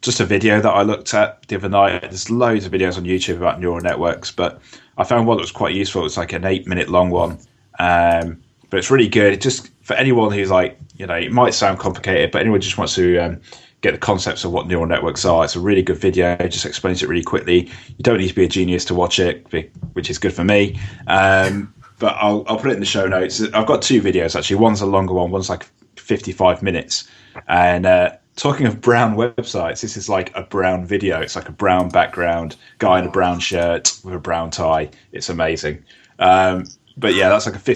just a video that I looked at the other night. There's loads of videos on YouTube about neural networks, but I found one that was quite useful. It's like an 8-minute long one, but it's really good. It just for anyone who's like, you know, it might sound complicated, but anyone just wants to get the concepts of what neural networks are. It's a really good video. It just explains it really quickly. You don't need to be a genius to watch it, which is good for me. But I'll put it in the show notes. I've got two videos, actually. One's a longer one. One's like 55 minutes. And talking of brown websites, this is like a brown video. It's like a brown background, guy in a brown shirt with a brown tie. It's amazing. But yeah, that's like a 55.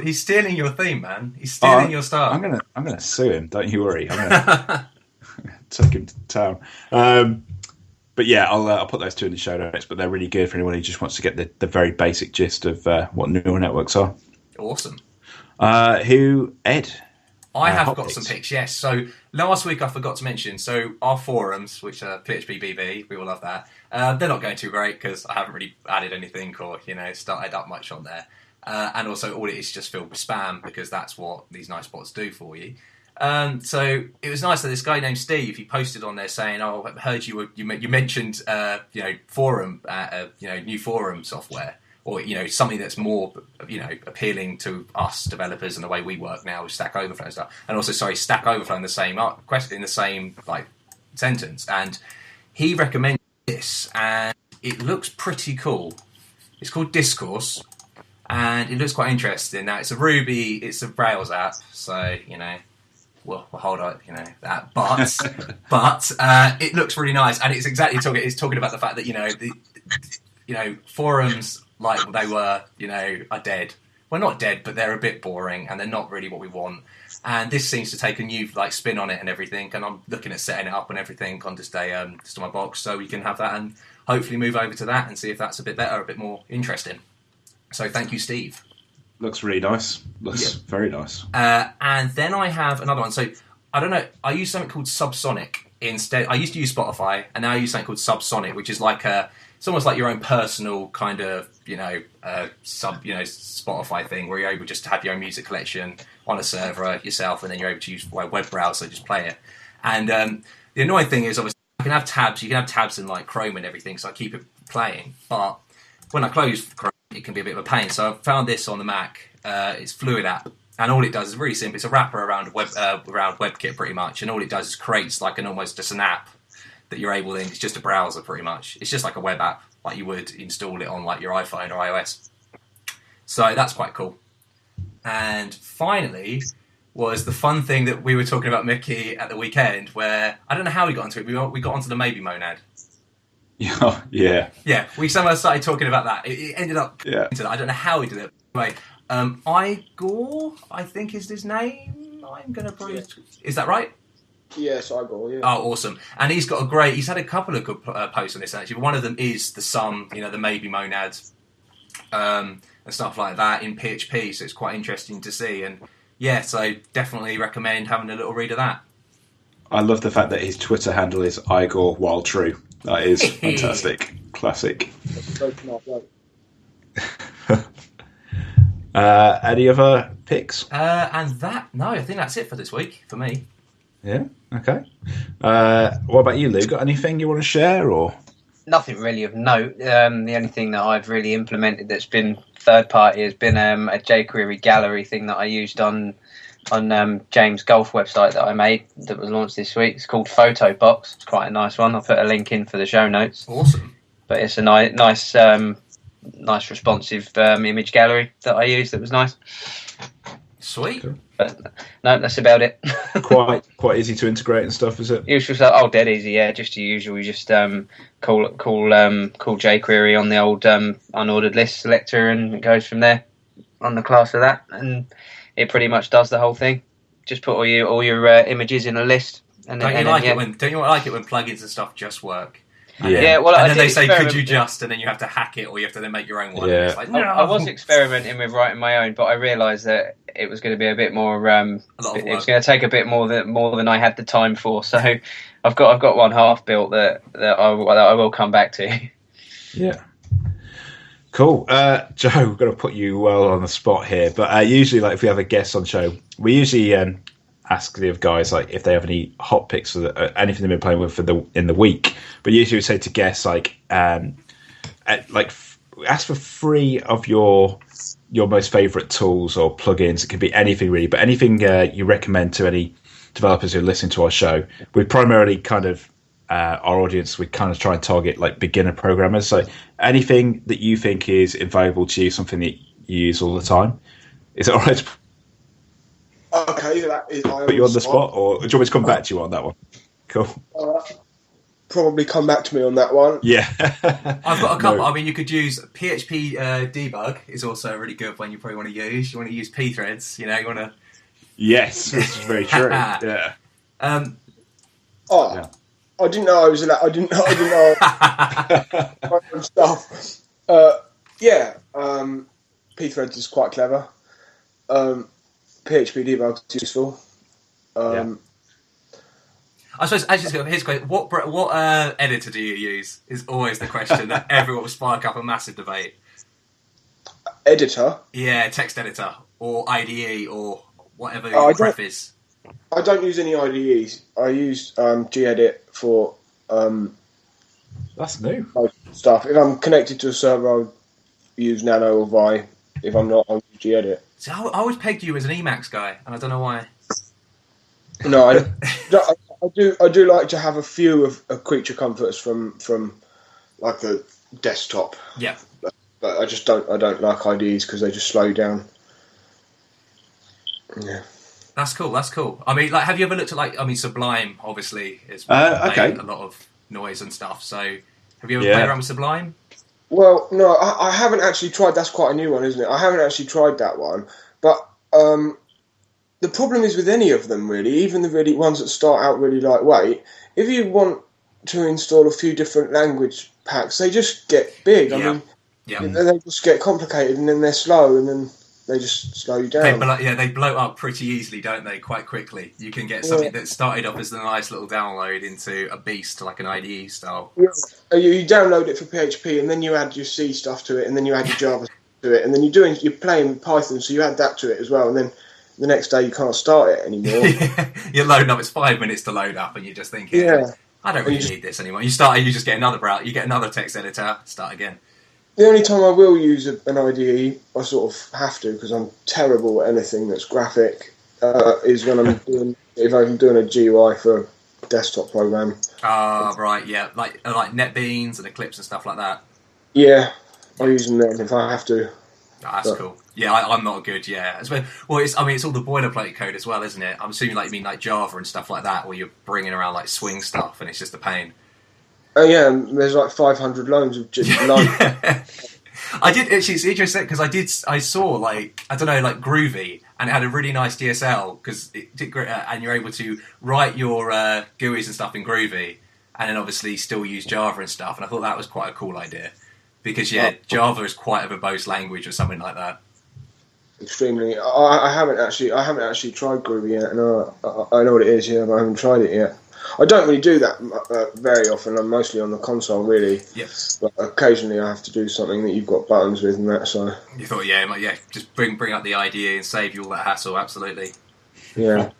He's stealing your theme, man. He's stealing your style. I'm gonna sue him. Don't you worry. I'm gonna take him to town. But yeah, I'll put those two in the show notes. But they're really good for anyone who just wants to get the very basic gist of what neural networks are. Awesome. Ed? I have got some picks, yes. So last week I forgot to mention, so our forums, which are PHPDBG, we all love that. They're not going too great because I haven't really added anything or, you know, started up much on there. And also all it is just filled with spam because that's what these nice bots do for you. So it was nice that this guy named Steve, he posted on there saying, "Oh, I heard you mentioned forum, new forum software, or something that's more appealing to us developers and the way we work now with Stack Overflow and stuff." And also, Stack Overflow in the same sentence. And he recommended this, and it looks pretty cool. It's called Discourse, and it looks quite interesting. Now it's a Rails app, so We'll hold up, that. But it looks really nice, and it's talking about the fact that forums like they were are dead. Well, not dead, but they're a bit boring, and they're not really what we want. And this seems to take a new spin on it and everything. And I'm looking at setting it up and everything on just on my box, so we can have that and hopefully move over to that and see if that's a bit better, a bit more interesting. So thank you, Steve. Looks really nice. Looks very nice. And then I have another one. So I don't know. I use something called Subsonic instead. I used to use Spotify, and now I use something called Subsonic, which is it's almost like your own personal kind of Spotify thing, where you're able just to have your own music collection on a server yourself, and then you're able to use a web browser, just play it. And the annoying thing is, obviously, you can have tabs in Chrome and everything, so I keep it playing. But when I close Chrome, it can be a bit of a pain. So I found this on the Mac. It's Fluid app, and all it does is really simple. It's a wrapper around WebKit pretty much, and all it does is creates almost just an app that you're able then. It's just a browser pretty much. It's just like a web app, like you would install it on your iPhone or iOS. So that's quite cool. And finally was the fun thing that we were talking about, Mickey, at the weekend, where I don't know how we got into it. We got onto the maybe monad. Yeah. We somehow started talking about that. It ended up into that. I don't know how we did it. Anyway, Igor, I think is his name. I'm going to probably... Is that right? Yes, Igor, yeah. Oh, awesome. And he's had a couple of good posts on this, actually. One of them is the sum, the maybe monad, and stuff like that in PHP, so it's quite interesting to see. And yeah, so definitely recommend having a little read of that. I love the fact that his Twitter handle is Igor while true. That is fantastic. Classic. Any other picks? I think that's it for this week for me. Yeah. Okay. What about you, Lou? Got anything you want to share, or nothing really of note? The only thing that I've really implemented that's been third party has been a jQuery gallery thing that I used on James' golf website that I made that was launched this week. It's called Photo Box. It's quite a nice one. I'll put a link in for the show notes. Awesome. But it's a nice responsive image gallery that I used that was nice. Sweet. But no, that's about it. quite easy to integrate and stuff, is it? Usual stuff. Oh, dead easy. Yeah, just the usual. You just call jQuery on the old unordered list selector, and it goes from there on the class of that, and it pretty much does the whole thing. Just put all your images in a list. And don't you like it when plugins and stuff just work? Yeah, well, and then they say, "Could you just?" And then you have to hack it, or you have to then make your own one. Yeah. It's like, no. I was experimenting with writing my own, but I realised that it was going to be a bit more. It was going to take a bit more than I had the time for. So I've got one half built that I will come back to. Yeah. Cool. Joe, we're going to put you well on the spot here, but usually, like, if we have a guest on show, we usually ask the guys like if they have any hot picks or anything they've been playing with in the week. But usually we say to guests like ask for 3 of your most favourite tools or plugins. It could be anything really, but anything you recommend to any developers who are listening to our show. We primarily kind of our audience, we kind of try and target like beginner programmers. So anything that you think is invaluable to you, something that you use all the time. Is it all right? Okay, that is. Put you on the spot, or do you want me to come back to you on that one? Cool. Probably come back to me on that one. Yeah. I've got a couple. No. I mean, you could use PHP debug is also a really good one you probably want to use. You want to use pthreads, you want to... Yes, which is very true. Yeah. I didn't know I was allowed. I didn't know stuff. Pthreads is quite clever. PHP debug is useful. I suppose, actually, here's a question. What editor do you use is always the question that everyone will spark up a massive debate. Editor? Yeah, text editor, or IDE, or whatever your pref is. I don't use any IDEs. I use gedit for... That's new. Stuff. If I'm connected to a server, I'll use Nano or Vi. If I'm not, I'll use gedit. See, I always pegged you as an Emacs guy, and I don't know why. No, I do like to have a few of creature comforts from like a desktop. Yeah. But I don't like IDEs because they just slow you down. Yeah. That's cool. I mean, like, have you ever looked at Sublime? Obviously, is okay. A lot of noise and stuff. So, have you ever played around with Sublime? Well, no, I haven't actually tried. That's quite a new one, isn't it? I haven't actually tried that one. But the problem is with any of them, really, even the really ones that start out really lightweight, if you want to install a few different language packs, they just get big. I mean, they just get complicated, and then they're slow, and then they just slow you down. They blow up pretty easily, don't they? Quite quickly. You can get something that started off as a nice little download into a beast, like an IDE style. Yeah. You download it for PHP, and then you add your C stuff to it, and then you add your Java to it, and then you're playing Python, so you add that to it as well, and then the next day you can't start it anymore. You're loading up. It's 5 minutes to load up, and you're just thinking, I don't really need this anymore. You just get another browser, you get another text editor, start again. The only time I will use an IDE, I sort of have to because I'm terrible at anything that's graphic, is when if I'm doing a GUI for a desktop program. Right, yeah, like NetBeans and Eclipse and stuff like that. Yeah, I use them then if I have to. That's cool. Yeah, I'm not good. Yeah, it's all the boilerplate code as well, isn't it? I'm assuming you mean like Java and stuff like that, where you're bringing around like swing stuff, and it's just a pain. Oh yeah, there's like 500 lines of just lines. I did actually. It's interesting because I saw like Groovy, and it had a really nice DSL because it did great, and you're able to write your GUIs and stuff in Groovy, and then obviously still use Java and stuff. And I thought that was quite a cool idea because Java is quite a verbose language or something like that. Extremely. I haven't actually tried Groovy yet, and I know what it is. Yeah, but I haven't tried it yet. I don't really do that very often. I'm mostly on the console, really. Yes. But occasionally I have to do something that you've got buttons with and that. So you thought, just bring up the IDE and save you all that hassle. Absolutely. Yeah.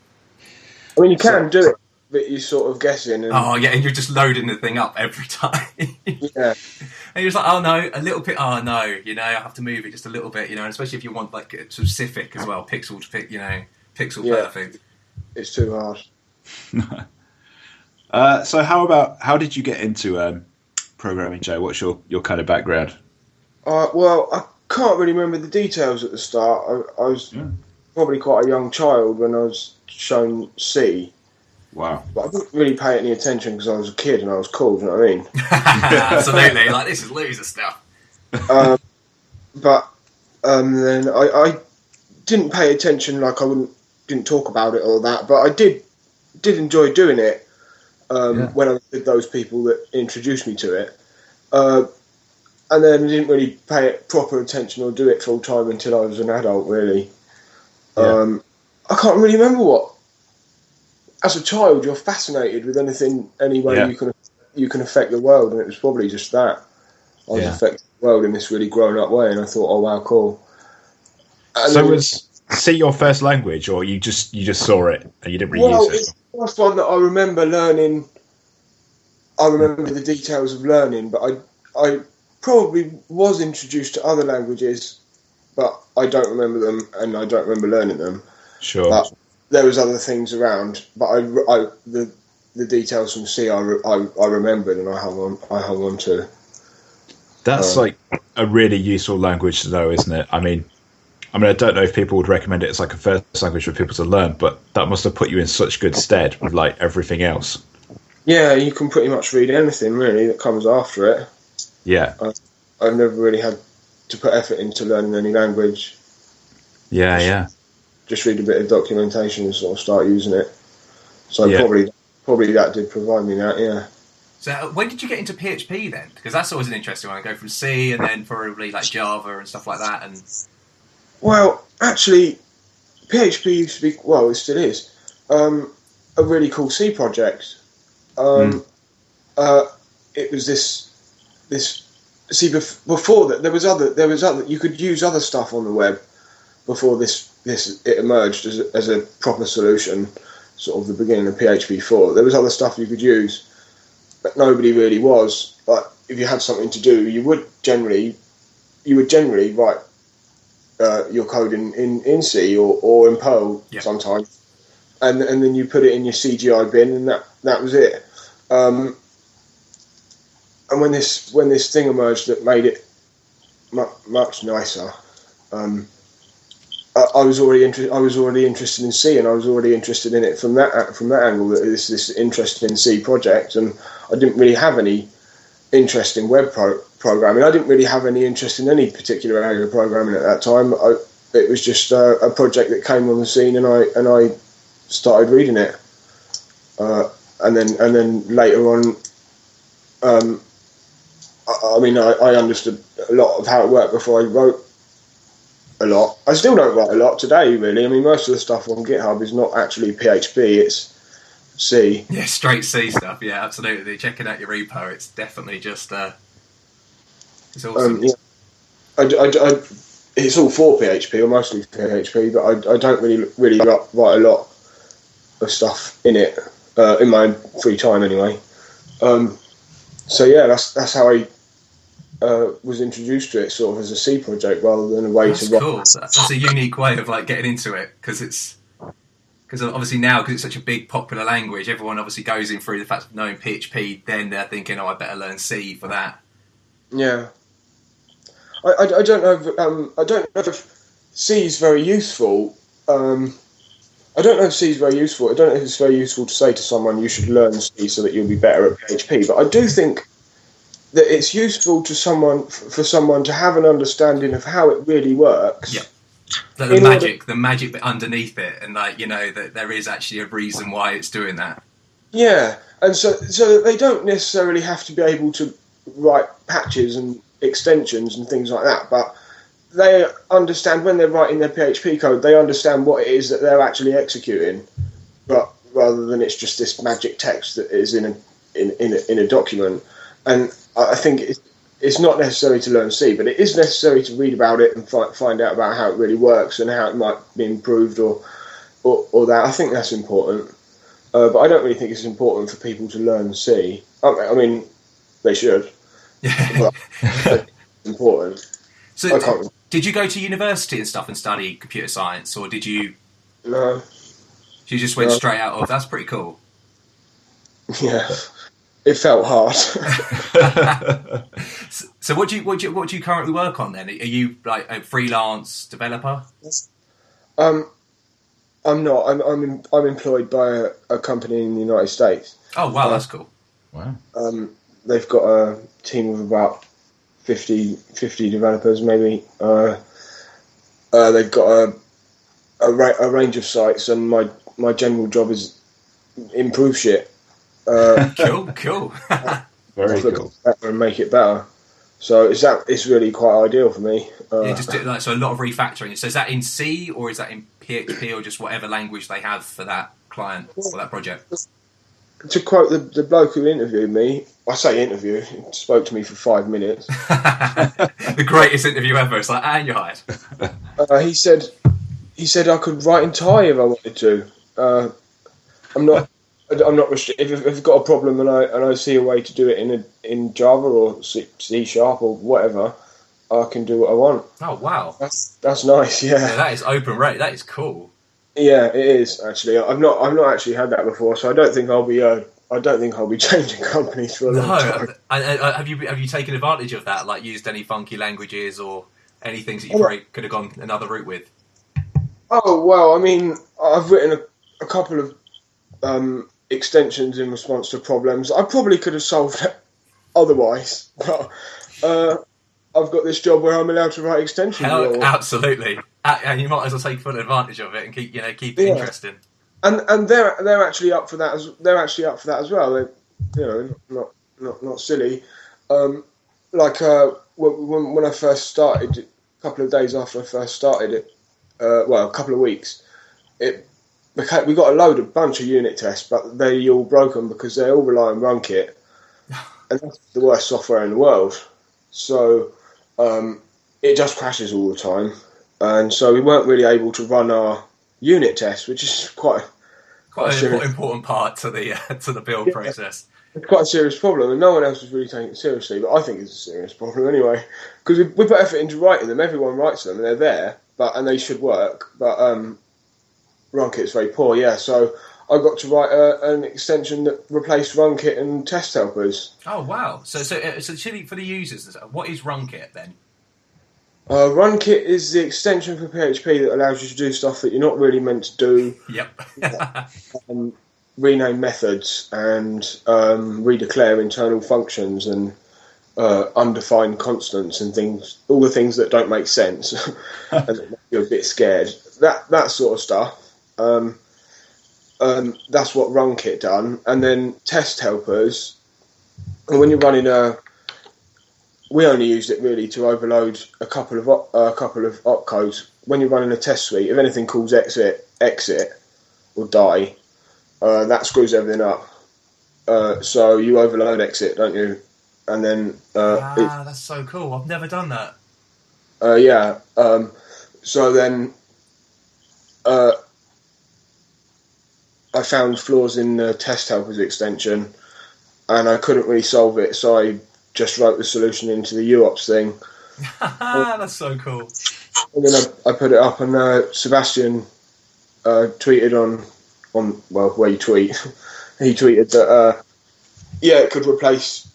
I mean, you can do it, but you're sort of guessing. And, and you're just loading the thing up every time. Yeah. And you're just like, oh no, a little bit. Oh no, I have to move it just a little bit. And especially if you want like a specific as well, pixel to pixel perfect. It's too hard. So how did you get into programming, Joe? What's your kind of background? Well, I can't really remember the details at the start. I was probably quite a young child when I was shown C. Wow. But I didn't really pay any attention because I was a kid and I was cool, do you know what I mean? Absolutely, like this is loser stuff. But then I didn't pay attention, like didn't talk about it or that, but I did enjoy doing it when I was with those people that introduced me to it. And then I didn't really pay it proper attention or do it full time until I was an adult, really. I can't really remember what. As a child, you're fascinated with any way you can affect the world, and it was probably just that. I was affecting the world in this really grown-up way, and I thought, oh wow, cool. And so was C your first language, or you just saw it and you didn't really use it? It's the first one that I remember learning. I remember the details of learning, but I probably was introduced to other languages, but I don't remember them, and I don't remember learning them. Sure. But there was other things around, but the details from C I remembered, and I hung on to. That's like a really useful language to know, isn't it? I mean, I don't know if people would recommend it as like a first language for people to learn, but that must have put you in such good stead with like everything else. Yeah, you can pretty much read anything really that comes after it. Yeah. I've never really had to put effort into learning any language. Just read a bit of documentation and sort of start using it. So probably that did provide me that, yeah. So when did you get into PHP then? Because that's always an interesting one. I go from C and then probably like Java and stuff like that. And well, actually, PHP used to be, well, it still is, a really cool C project. It was this. See, before that, there was other. You could use other stuff on the web before it emerged as a proper solution. Sort of the beginning of PHP 4. There was other stuff you could use, but nobody really was. But if you had something to do, you would generally write your code in C or in Perl sometimes, and then you put it in your CGI bin, and that was it. And when this thing emerged that made it much nicer, I was already interested in C, and I was already interested in it from that angle. That this interest in C project, and I didn't really have any interest in web programming. I didn't really have any interest in any particular area of programming at that time. It was just a project that came on the scene, and I started reading it, and then later on. I understood a lot of how it worked before I wrote a lot. I still don't write a lot today, really. I mean, most of the stuff on GitHub is not actually PHP, it's C. Yeah, straight C stuff, yeah, absolutely. Checking out your repo, it's definitely just, it's awesome. It's all for PHP, or mostly PHP, but I don't really write a lot of stuff in it, in my free time anyway. So yeah, that's how I was introduced to it, sort of as a C project rather than a way to write. Cool. That's a unique way of like getting into it, because obviously now, because it's such a big popular language, everyone obviously goes in through the fact of knowing PHP, then they're thinking, I better learn C for that. Yeah, I don't know if C is very useful. I don't know if C is very useful. I don't know if it's very useful to say to someone you should learn C so that you'll be better at PHP. But I do think that it's useful to for someone to have an understanding of how it really works. Yeah, the magic bit underneath it, and that there is actually a reason why it's doing that. Yeah, and so that they don't necessarily have to be able to write patches and extensions and things like that, but they understand when they're writing their PHP code, they understand what it is that they're actually executing, but rather than it's just this magic text that is in a document. And I think it's not necessary to learn C, but it is necessary to read about it and find out about how it really works and how it might be improved or that. I think that's important, but I don't really think it's important for people to learn C. I mean, they should. Yeah, it's important. So, did you go to university and stuff and study computer science, or did you? No. You just went straight out of. That's pretty cool. Yeah, it felt hard. So, what do you currently work on then? Are you like a freelance developer? I'm not. I'm employed by a company in the United States. Oh wow, that's cool. Wow. They've got a team of about 50 developers, maybe. They've got a range of sites, and my general job is improve shit. Cool. Very cool. Better and make it better. So it's really quite ideal for me. Yeah, just do, like, so a lot of refactoring. So is that in C or is that in PHP or just whatever language they have for that client or that project? To quote the bloke who interviewed me, I say interview, he spoke to me for 5 minutes. The greatest interview ever. It's like, and you're hired. He said I could write in Thai if I wanted to. I'm not restricted. If I've got a problem and I see a way to do it in Java or C Sharp or whatever, I can do what I want. Oh wow, that's nice. Yeah, that is open rate. That is cool. Yeah, it is actually. I've not actually had that before, so I don't think I'll be changing companies for a long time. Have you taken advantage of that? Like used any funky languages or any things that you probably could have gone another route with? Oh well, I mean, I've written a couple of extensions in response to problems. I probably could have solved it otherwise, but I've got this job where I'm allowed to write extensions. Absolutely, and you might as well take full advantage of it and keep it interesting. And they're actually up for that as well. They're not silly. When I first started, a couple of days after I first started it, a couple of weeks, we got a bunch of unit tests, but they all broken because they all rely on RunKit, and that's the worst software in the world. So it just crashes all the time, and so we weren't really able to run our unit tests, which is quite an important part to the build process. It's quite a serious problem, and no one else was really taking it seriously. But I think it's a serious problem anyway, because we put effort into writing them. Everyone writes them, and they're there, and they should work. But RunKit's very poor. Yeah, so I got to write an extension that replaced RunKit and test helpers. Oh wow! So for the users, what is RunKit then? RunKit is the extension for PHP that allows you to do stuff that you're not really meant to do. Yep. Rename methods and redeclare internal functions and undefined constants and things, all the things that don't make sense and you're a bit scared. That sort of stuff. That's what RunKit done. And then test helpers. And when you're running we only used it really to overload a couple of opcodes. When you're running a test suite, if anything calls exit or die, that screws everything up. So you overload exit, don't you? And then that's so cool. I've never done that. Yeah. So then I found flaws in the test helpers extension, and I couldn't really solve it. So I just wrote the solution into the UOps thing. That's so cool. And then I put it up, and Sebastian tweeted on where you tweet. He tweeted that it could replace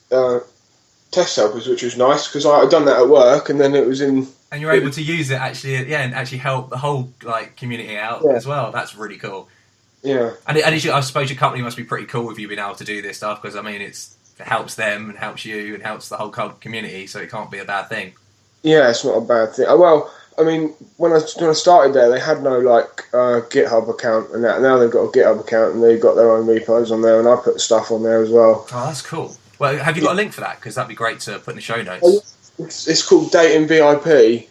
test helpers, which was nice because I'd done that at work, and then it was in. And you're able to use it and actually help the whole community out as well. That's really cool. Yeah. And I suppose your company must be pretty cool with you being able to do this stuff because it helps them and helps you and helps the whole community, so it can't be a bad thing. Yeah, it's not a bad thing. Well, I mean, when I started there, they had no GitHub account and that. Now they've got a GitHub account and they've got their own repos on there, and I put stuff on there as well. Oh, that's cool. Well, have you got a link for that? Because that'd be great to put in the show notes. It's called Dating VIP.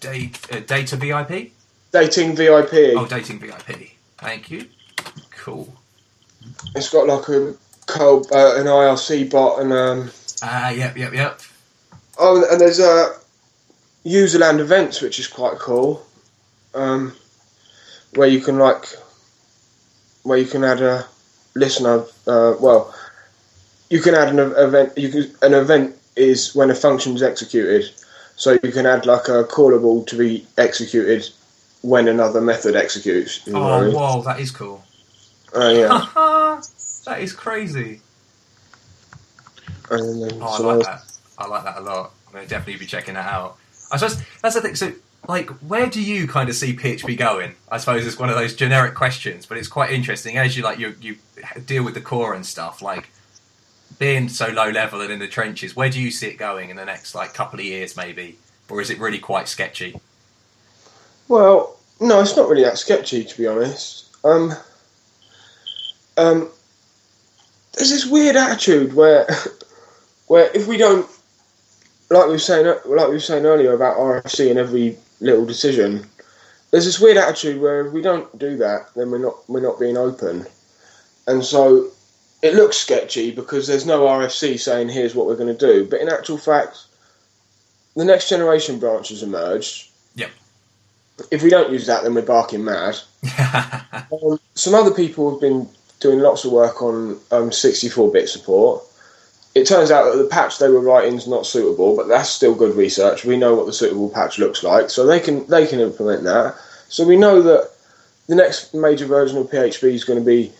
Data VIP? Dating VIP. Oh, Dating VIP. Thank you. Cool. It's got an IRC bot and Yep. Oh, and there's userland events, which is quite cool. Where you can add a listener. You can add an event. An event is when a function is executed, so you can add a callable to be executed when another method executes. Whoa, that is cool. Yeah. That is crazy. I like that. I like that a lot. I'm going to definitely be checking that out. I suppose that's the thing. So like, where do you kind of see PHP going? I suppose it's one of those generic questions, but it's quite interesting as you deal with the core and stuff. Like, being so low level and in the trenches, where do you see it going in the next like couple of years, maybe, or is it really quite sketchy? Well, no, it's not really that sketchy, to be honest. There's this weird attitude where if we don't, like we were saying earlier about RFC and every little decision, there's this weird attitude where if we don't do that, then we're not being open, and so it looks sketchy because there's no RFC saying here's what we're going to do. But in actual fact, the Next Generation branch has emerged. Yep. If we don't use that, then we're barking mad. Some other people have been doing lots of work on 64-bit support. It turns out that the patch they were writing is not suitable, but that's still good research. We know what the suitable patch looks like, so they can implement that. So we know that the next major version of PHP is going to be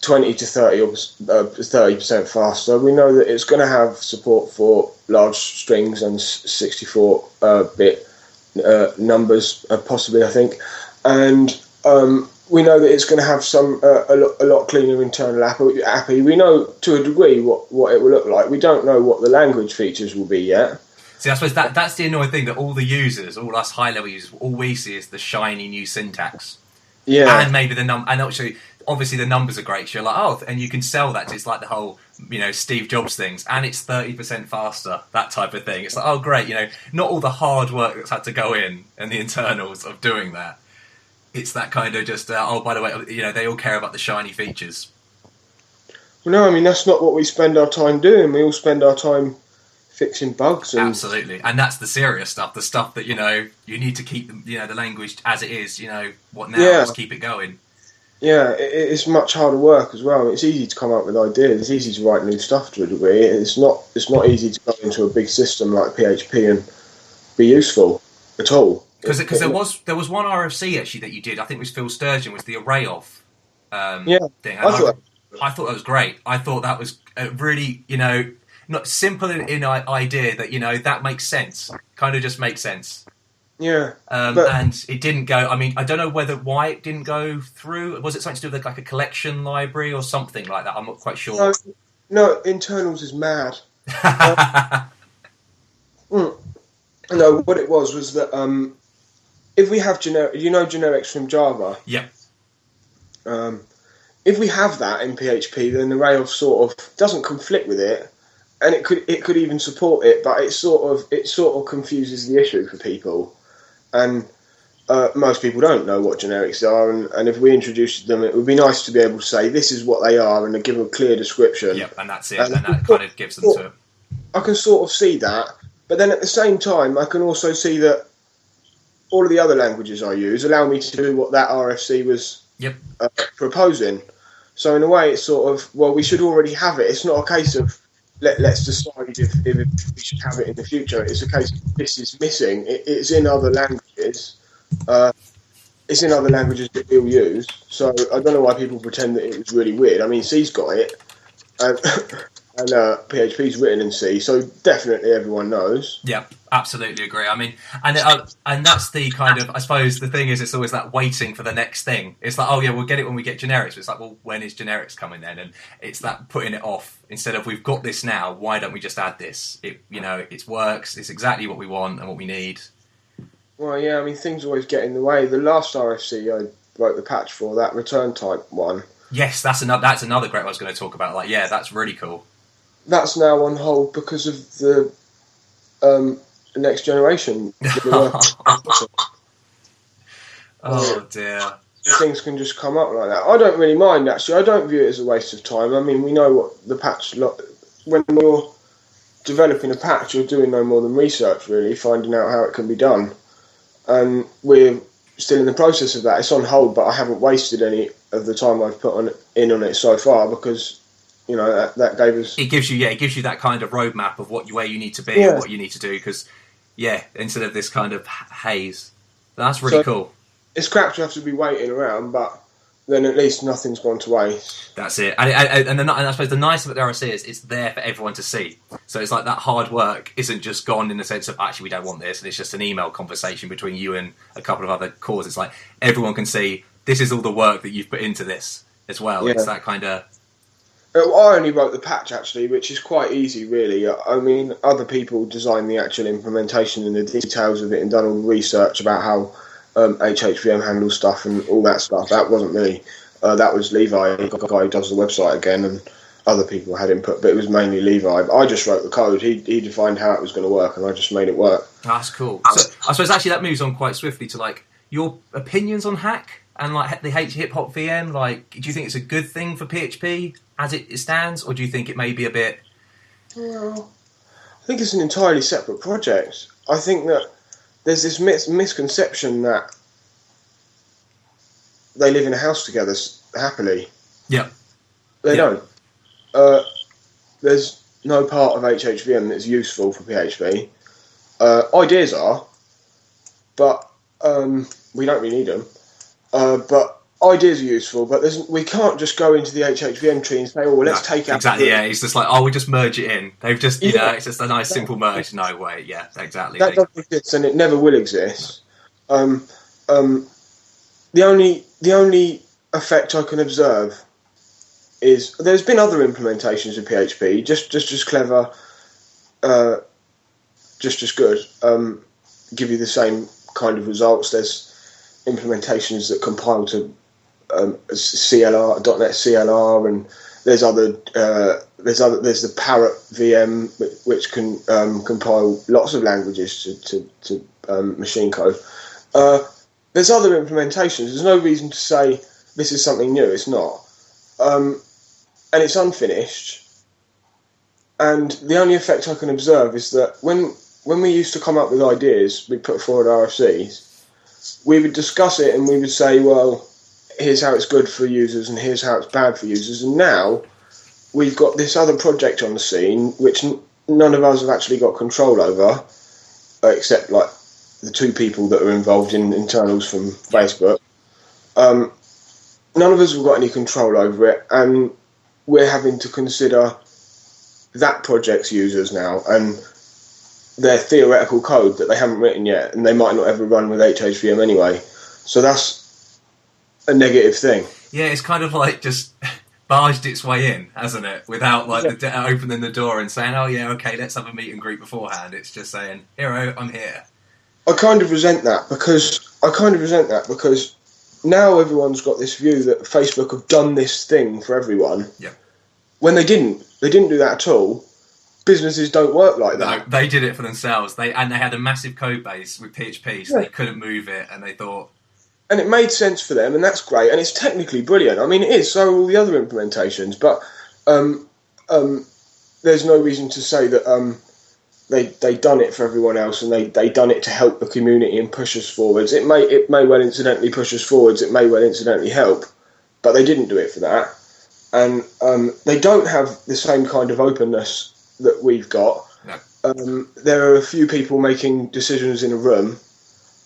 20 to 30 or 30% faster. We know that it's going to have support for large strings and 64-bit numbers, possibly, I think, and we know that it's going to have a lot cleaner internal API. We know to a degree what it will look like. We don't know what the language features will be yet. See, I suppose that's the annoying thing, that all the users, all us high-level users, all we see is the shiny new syntax. Yeah. And maybe and actually, obviously the numbers are great. So you're like, oh, and you can sell that. It's like the whole, Steve Jobs things, and it's 30% faster, that type of thing. It's like, oh, great, not all the hard work that's had to go in and the internals of doing that. It's that kind of just, oh, by the way, they all care about the shiny features. Well, no, I mean, that's not what we spend our time doing. We all spend our time fixing bugs. Absolutely. And that's the serious stuff, the stuff that, you need to keep, the language as it is, what now, just keep it going. Yeah, it's much harder work as well. It's easy to come up with ideas. It's easy to write new stuff to a degree. It's not easy to go into a big system like PHP and be useful at all. Because there was one RFC actually that you did. I think it was Phil Sturgeon, was the array of thing. And I thought that was great. I thought that was really, not simple in idea that that makes sense. Kind of just makes sense. Yeah. And it didn't go. I mean, I don't know why it didn't go through. Was it something to do with like a collection library or something like that? I'm not quite sure. No, internals is mad. No, what it was that if we have generics from Java. Yep. If we have that in PHP, then the array of sort of doesn't conflict with it, and it could even support it, but it sort of confuses the issue for people, and most people don't know what generics are, and if we introduced them, it would be nice to be able to say this is what they are and to give a clear description. Yep, and that's it, and that kind of gives them to it. I can sort of see that, but then at the same time, I can also see that all of the other languages I use allow me to do what that RFC was proposing. So in a way, it's sort of, well, we should already have it. It's not a case of let's decide if we should have it in the future. It's a case of this is missing. It's in other languages. It's in other languages that we'll use. So I don't know why people pretend that it was really weird. I mean, C's got it, and PHP's written in C, so definitely everyone knows. Yeah, absolutely agree. I mean, and that's the kind of, I suppose the thing is, it's always that waiting for the next thing. It's like, oh yeah, we'll get it when we get generics. But it's like, well, when is generics coming then? And it's that putting it off. Instead of, we've got this now, why don't we just add this? It works. It's exactly what we want and what we need. Well, yeah, I mean, things always get in the way. The last RFC I wrote the patch for, that return type one. Yes, that's another great one I was going to talk about. Like, yeah, that's really cool. That's now on hold because of the Next Generation. Oh dear. Things can just come up like that. I don't really mind, actually. I don't view it as a waste of time. I mean, we know what the patch... When you're developing a patch, you're doing no more than research, really, finding out how it can be done. And we're still in the process of that. It's on hold, but I haven't wasted any of the time I've put on it so far because, that gave us... It gives you that kind of roadmap of where you need to be and what you need to do because, instead of this kind of haze. That's really cool. It's crap to have to be waiting around, but then at least nothing's gone to waste. That's it. And I suppose the nice of it, RSC is it's there for everyone to see. So it's like that hard work isn't just gone in the sense of actually we don't want this, and it's just an email conversation between you and a couple of other cores. It's like everyone can see this is all the work that you've put into this as well. Yeah. It's that kind of... I only wrote the patch, actually, which is quite easy, really. I mean, other people designed the actual implementation and the details of it and done all the research about how HHVM handles stuff and all that stuff. That wasn't me. That was Levi, the guy who does the website again, and other people had input, but it was mainly Levi. I just wrote the code. He defined how it was going to work, and I just made it work. That's cool. So I suppose actually that moves on quite swiftly to like your opinions on Hack and like the hip hop VM. Like, do you think it's a good thing for PHP as it stands, or do you think it may be a bit? Well, I think it's an entirely separate project. I think that there's this misconception that they live in a house together happily. Yeah. They don't. There's no part of HHVM that's useful for PHP. Ideas are, but we don't really need them. But ideas are useful, but we can't just go into the HHVM tree and say, "Oh, well, let's take out." Exactly. Yeah, it's just like, oh, we just merge it in. They've just, you know, it's just a nice simple merge. No way. Yeah, exactly. That doesn't exist, and it never will exist. The only effect I can observe is there's been other implementations of PHP, just as clever, just as good, give you the same kind of results. There's implementations that compile to CLR, .NET CLR, and there's the Parrot VM which can compile lots of languages to machine code. There's other implementations. There's no reason to say this is something new. It's not. And it's unfinished. And the only effect I can observe is that when we used to come up with ideas, we put forward RFCs, we would discuss it and we would say, well, here's how it's good for users and here's how it's bad for users. And now we've got this other project on the scene, which none of us have actually got control over, except like the two people that are involved in internals from Facebook. None of us have got any control over it, and we're having to consider that project's users now and their theoretical code that they haven't written yet, and they might not ever run with HHVM anyway. So that's a negative thing. Yeah, it's kind of like just barged its way in, hasn't it? Without like opening the door and saying, "Oh yeah, okay, let's have a meet and greet beforehand." It's just saying, "Hero, I'm here." I kind of resent that because now everyone's got this view that Facebook have done this thing for everyone. Yeah. When they didn't do that at all. Businesses don't work like that. No, they did it for themselves. They had a massive code base with PHP, so they couldn't move it, and they thought. And it made sense for them, and that's great, and it's technically brilliant. I mean, it is. So are all the other implementations, but there's no reason to say that they done it for everyone else, and they done it to help the community and push us forwards. It may well incidentally push us forwards. It may well incidentally help, but they didn't do it for that, and they don't have the same kind of openness that we've got. No. There are a few people making decisions in a room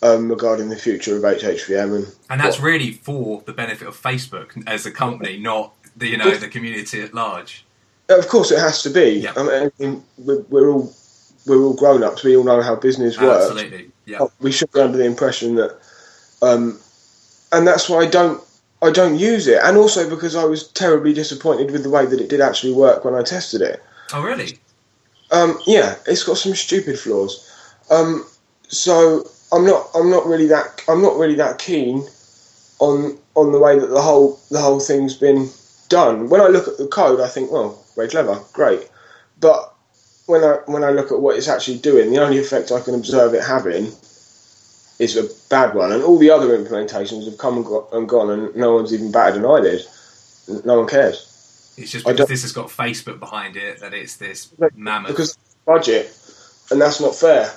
regarding the future of HHVM, and that's really for the benefit of Facebook as a company, not the community at large. Of course, it has to be. Yeah. I mean, we're all grown ups. We all know how business works. Absolutely. Yeah. We should be under the impression that, and that's why I don't use it, and also because I was terribly disappointed with the way that it did actually work when I tested it. Oh, really? Yeah, it's got some stupid flaws. So I'm not really that keen on the way that the whole thing's been done. When I look at the code, I think, well, very clever, great. But when I look at what it's actually doing, the only effect I can observe it having is a bad one. And all the other implementations have come and gone, and no one's even batted an eyelid. No one cares. It's just because this has got Facebook behind it that it's this mammoth. Because budget, and that's not fair.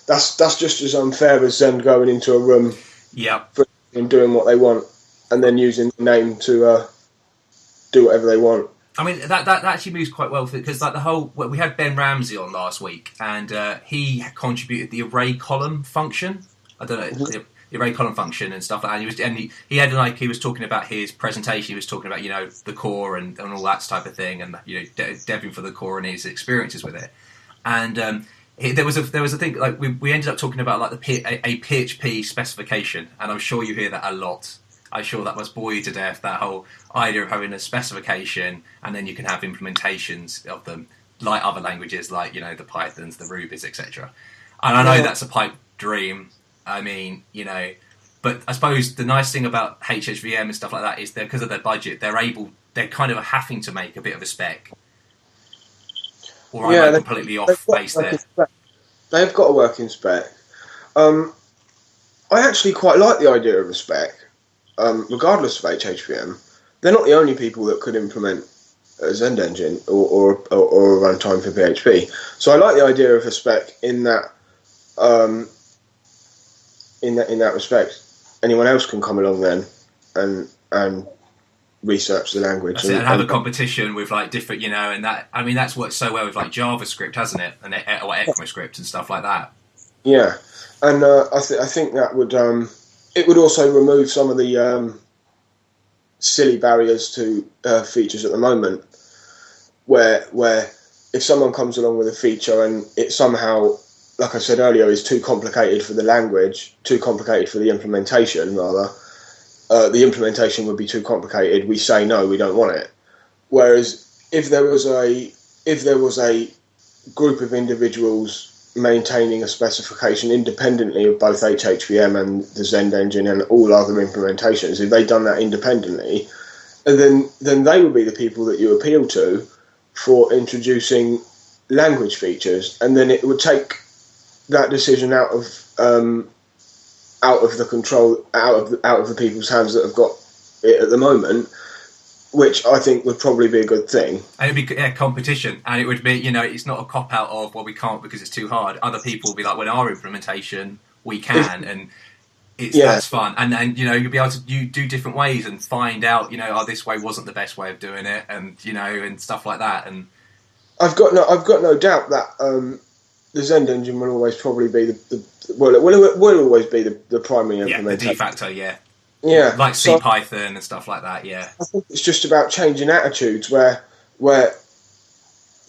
That's just as unfair as them going into a room, and doing what they want, and then using the name to do whatever they want. I mean, that actually moves quite well because like we had Ben Ramsey on last week, and he contributed the array column function. I don't know. array column function and stuff like that. And he had like, he was talking about his presentation. He was talking about, you know, the core and all that type of thing, and, you know, deving for the core and his experiences with it. And there was a thing, like we ended up talking about like a PHP specification, and I'm sure you hear that a lot. I'm sure that must bore you to death, that whole idea of having a specification and then you can have implementations of them, like other languages, like, you know, the Pythons, the Rubys, etc. And I know that's a pipe dream. I mean, you know, but I suppose the nice thing about HHVM and stuff like that is that because of their budget, they're kind of having to make a bit of a spec. Or am I completely off base there? They've got a working spec. I actually quite like the idea of a spec. Regardless of HHVM, they're not the only people that could implement a Zend engine or a runtime for PHP. So I like the idea of a spec in that respect. Anyone else can come along then and research the language and have a competition with like different, you know, and that, I mean, that's worked so well with like JavaScript, hasn't it, and or ECMAScript and stuff like that. Yeah, and I think that would. It would also remove some of the silly barriers to features at the moment, where if someone comes along with a feature and it somehow, like I said earlier, is too complicated for the language, too complicated for the implementation, rather, the implementation would be too complicated. We say no, we don't want it. Whereas if there was a group of individuals maintaining a specification independently of both HHVM and the Zend engine and all other implementations, if they'd done that independently, then they would be the people that you appeal to for introducing language features, and then it would take that decision out of the control, out of the people's hands that have got it at the moment, which I think would probably be a good thing. And it'd be competition, and it would be, you know, it's not a cop-out of, well, we can't because it's too hard. Other people will be like, well, in our implementation, we can, and that's fun. And then, you know, you'll be able to do different ways and find out, you know, oh, this way wasn't the best way of doing it, and, you know, and stuff like that. And I've got no doubt that the Zend engine will always probably be it will always be the primary implementation. Yeah, the de facto, yeah. Yeah, like C Python and stuff like that. Yeah, I think it's just about changing attitudes where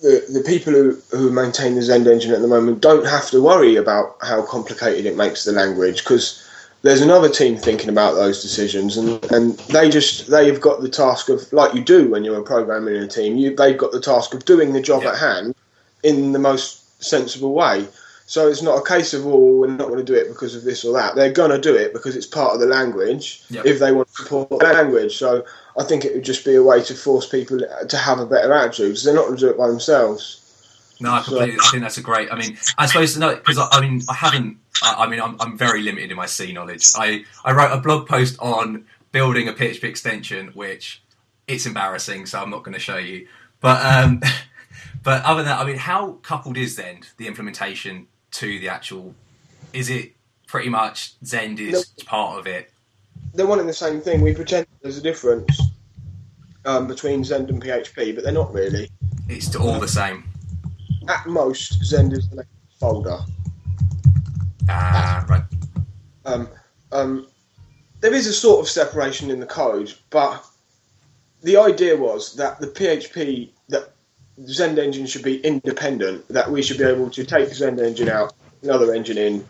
the people who maintain the Zend engine at the moment don't have to worry about how complicated it makes the language, because there's another team thinking about those decisions, and they've got the task of, like you do when you're a programmer in a team, they've got the task of doing the job at hand in the most sensible way. So it's not a case of, oh, we're not going to do it because of this or that. They're going to do it because it's part of the language, if they want to support the language. So I think it would just be a way to force people to have a better attitude, because they're not going to do it by themselves. No, I completely. I think that's a great. I mean, I suppose because I'm very limited in my C knowledge. I wrote a blog post on building a PHP extension, which it's embarrassing, so I'm not going to show you. But other than that, I mean, how coupled is Zend, the implementation, to the actual? Is it pretty much Zend is part of it? They're one and the same thing. We pretend there's a difference between Zend and PHP, but they're not really. It's all the same. At most, Zend is the next folder. Right. There is a sort of separation in the code, but the idea was that that Zend engine should be independent, that we should be able to take Zend engine out, another engine in,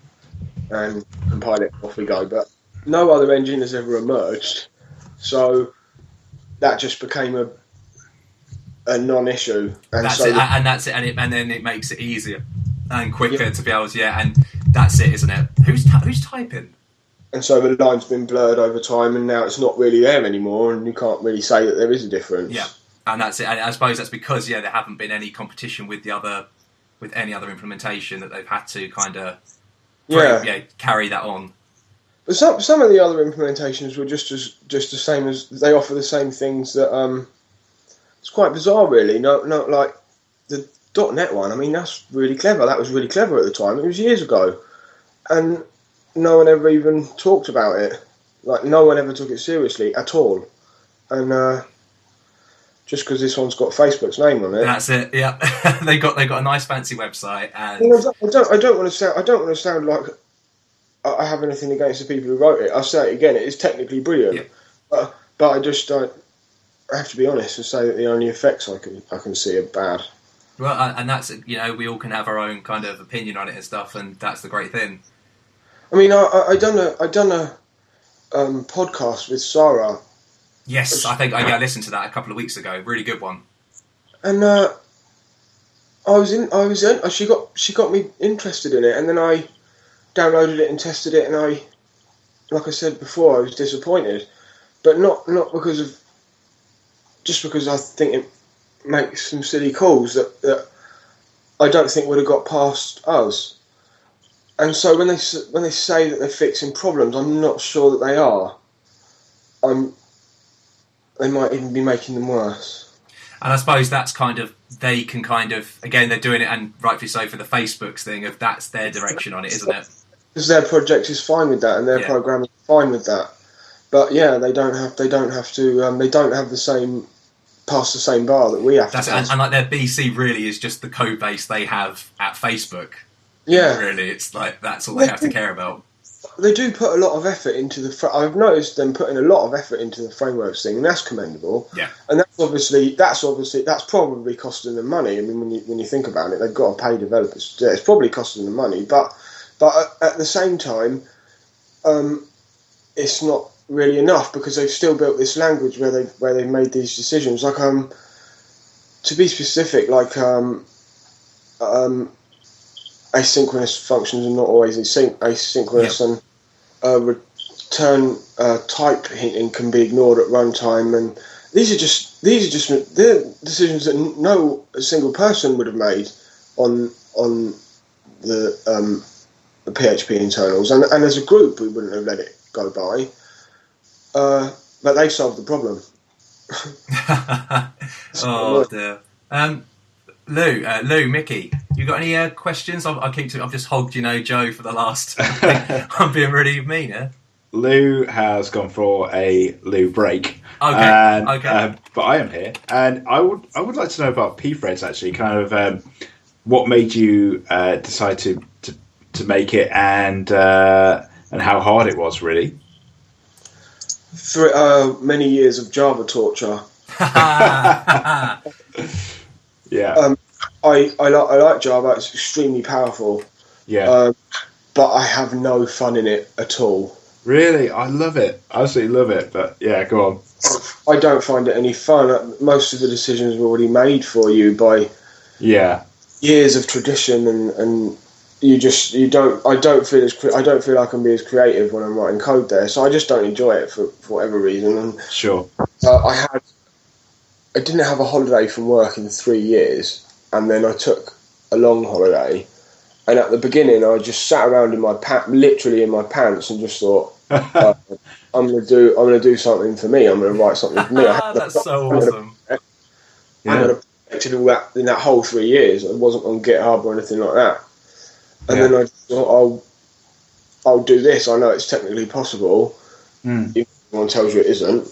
and compile it, off we go. But no other engine has ever emerged, so that just became a non-issue. And that's it, and then it makes it easier and quicker to be able to, and that's it, isn't it? Who's typing? And so the line's been blurred over time, and now it's not really there anymore, and you can't really say that there is a difference. Yeah, and that's it. And I suppose that's because there haven't been any competition with any other implementation that they've had to kind of carry that on. But some of the other implementations were just the same, as they offer the same things that it's quite bizarre, really. No, like the .NET one. I mean, that's really clever. That was really clever at the time. It was years ago, and no one ever even talked about it. Like, no one ever took it seriously at all. And just because this one's got Facebook's name on it, that's it. Yeah, they got a nice fancy website. And I don't want to sound like I have anything against the people who wrote it. I'll say it again. It is technically brilliant, but I just don't. I have to be honest and say that the only effects I can see are bad. Well, and that's, you know, we all can have our own kind of opinion on it and stuff, and that's the great thing. I mean, I done a podcast with Sarah. Yes, I think I listened to that a couple of weeks ago. Really good one. And she got me interested in it, and then I downloaded it and tested it, and like I said before, I was disappointed, but not because of, just because I think it makes some silly calls that I don't think would have got past us. And so when they say that they're fixing problems, I'm not sure that they are. They might even be making them worse. And I suppose that's kind of, they can kind of, again, they're doing it, and rightfully so, for the Facebook's thing of that's their direction on it, isn't it? Because their project is fine with that, and their program is fine with that. But yeah, they don't have to the same, pass the same bar that we have to. And like their BC really is just the code base they have at Facebook. Yeah, really, it's like that's all they have to care about. They do put a lot of effort into I've noticed them putting a lot of effort into the frameworks thing, and that's commendable. Yeah, and that's probably costing them money. I mean, when you think about it, they've got to pay developers. It's probably costing them money, but at the same time, it's not really enough, because they've still built this language where they've made these decisions. Like to be specific, like asynchronous functions are not always asynchronous, and return type hinting can be ignored at runtime, and these are just the decisions that no single person would have made on the PHP internals, and as a group we wouldn't have let it go by. But they solved the problem. Oh dear. Lou, Mickey, you got any questions? I've just hogged, Joe for the last. I'm being really mean, eh? Lou has gone for a Lou break. Okay. Okay. But I am here, and I would like to know about pthreads actually. Kind of what made you decide to make it, and how hard it was, really. Many years of Java torture. Yeah. I like Java. It's extremely powerful. Yeah. But I have no fun in it at all. Really? I love it. I absolutely love it. But yeah, go on. I don't find it any fun. Most of the decisions are already made for you by years of tradition, and I don't feel I can be as creative when I'm writing code there. So I just don't enjoy it for whatever reason. And sure. I didn't have a holiday from work in 3 years, and then I took a long holiday. And at the beginning, I just sat around literally in my pants, and just thought, I'm gonna do something for me. I'm gonna write something for me. That's so awesome. I had protected all that in that whole 3 years. I wasn't on GitHub or anything like that. And then I thought, I'll do this. I know it's technically possible. If anyone tells you it isn't.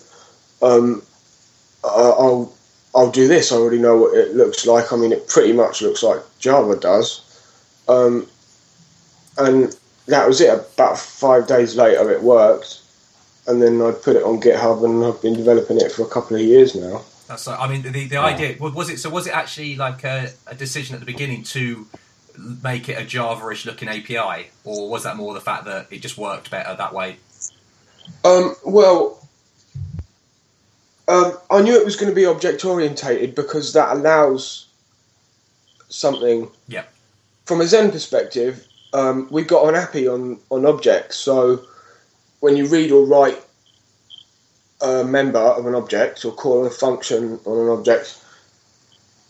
I'll do this. I already know what it looks like. I mean, it pretty much looks like Java does. And that was it. About 5 days later, it worked. And then I put it on GitHub, and I've been developing it for a couple of years now. That's. I mean, the idea was it. So was it actually like a decision at the beginning to make it a Java-ish looking API, or was that more the fact that it just worked better that way? I knew it was going to be object-orientated, because that allows something. Yeah. From a Zen perspective, we've got an API on objects, so when you read or write a member of an object or call a function on an object,